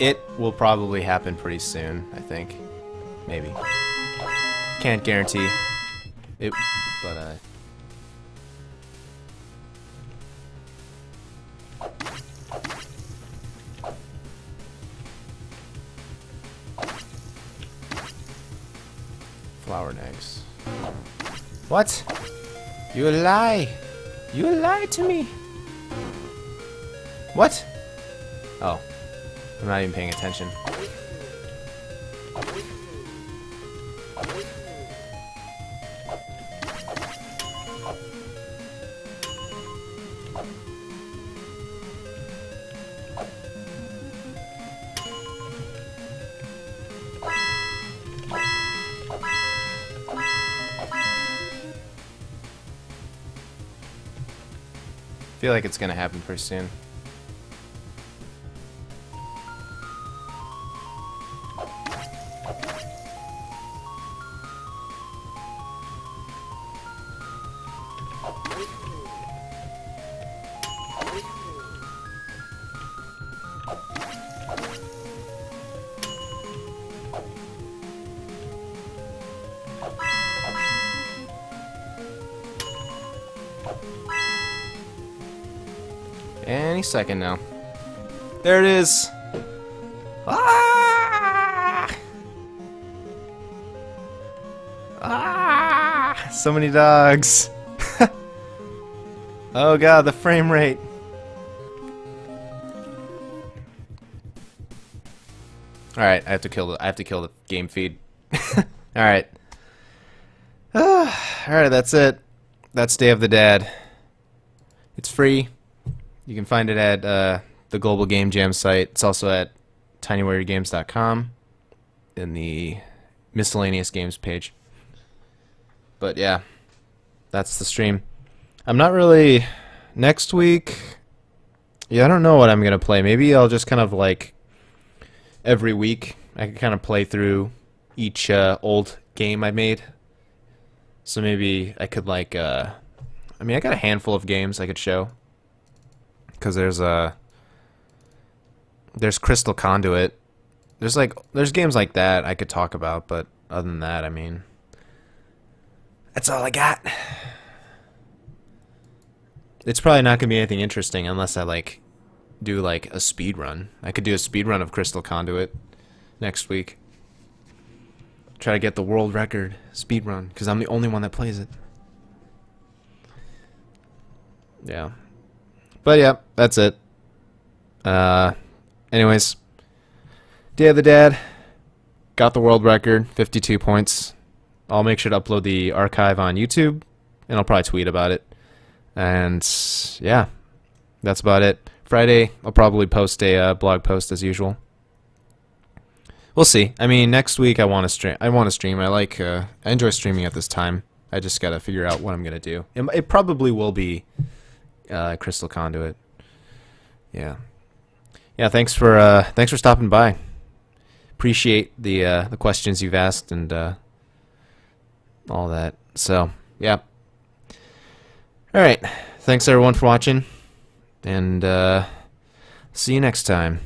It will probably happen pretty soon, I think. Maybe. Can't guarantee it, but flour and eggs. What? You lie! You lied to me! What? Oh. I'm not even paying attention. feel like it's gonna happen pretty soon. Any second now. There it is. Ah! Ah! So many dogs. Oh god, the frame rate. All right, I have to kill the game feed. All right. All right, that's it. That's Day of the Dad. It's free. You can find it at the Global Game Jam site. It's also at tinywarriorgames.com in the miscellaneous games page. But yeah, that's the stream. I'm not really... Next week... Yeah, I don't know what I'm going to play. Maybe I'll just kind of like... Every week, I can kind of play through each old game I made. So maybe I could like... I mean, I got a handful of games I could show. Because there's Crystal Conduit. There's games like that I could talk about, but other than that, I mean, that's all I got. It's probably not gonna be anything interesting unless I like do like a speed run. I could do a speed run of Crystal Conduit next week. Try to get the world record speed run because I'm the only one that plays it. Yeah. But yeah, that's it. Anyways, Day of the Dad, got the world record, 52 points. I'll make sure to upload the archive on YouTube, and I'll probably tweet about it. And yeah, that's about it. Friday, I'll probably post a blog post as usual. We'll see. I mean, next week I want to stream. I enjoy streaming at this time. I just gotta figure out what I'm gonna do. It probably will be Crystal Conduit. Yeah. Thanks for stopping by. Appreciate the questions you've asked and all that. So yeah. All right. Thanks everyone for watching, and see you next time.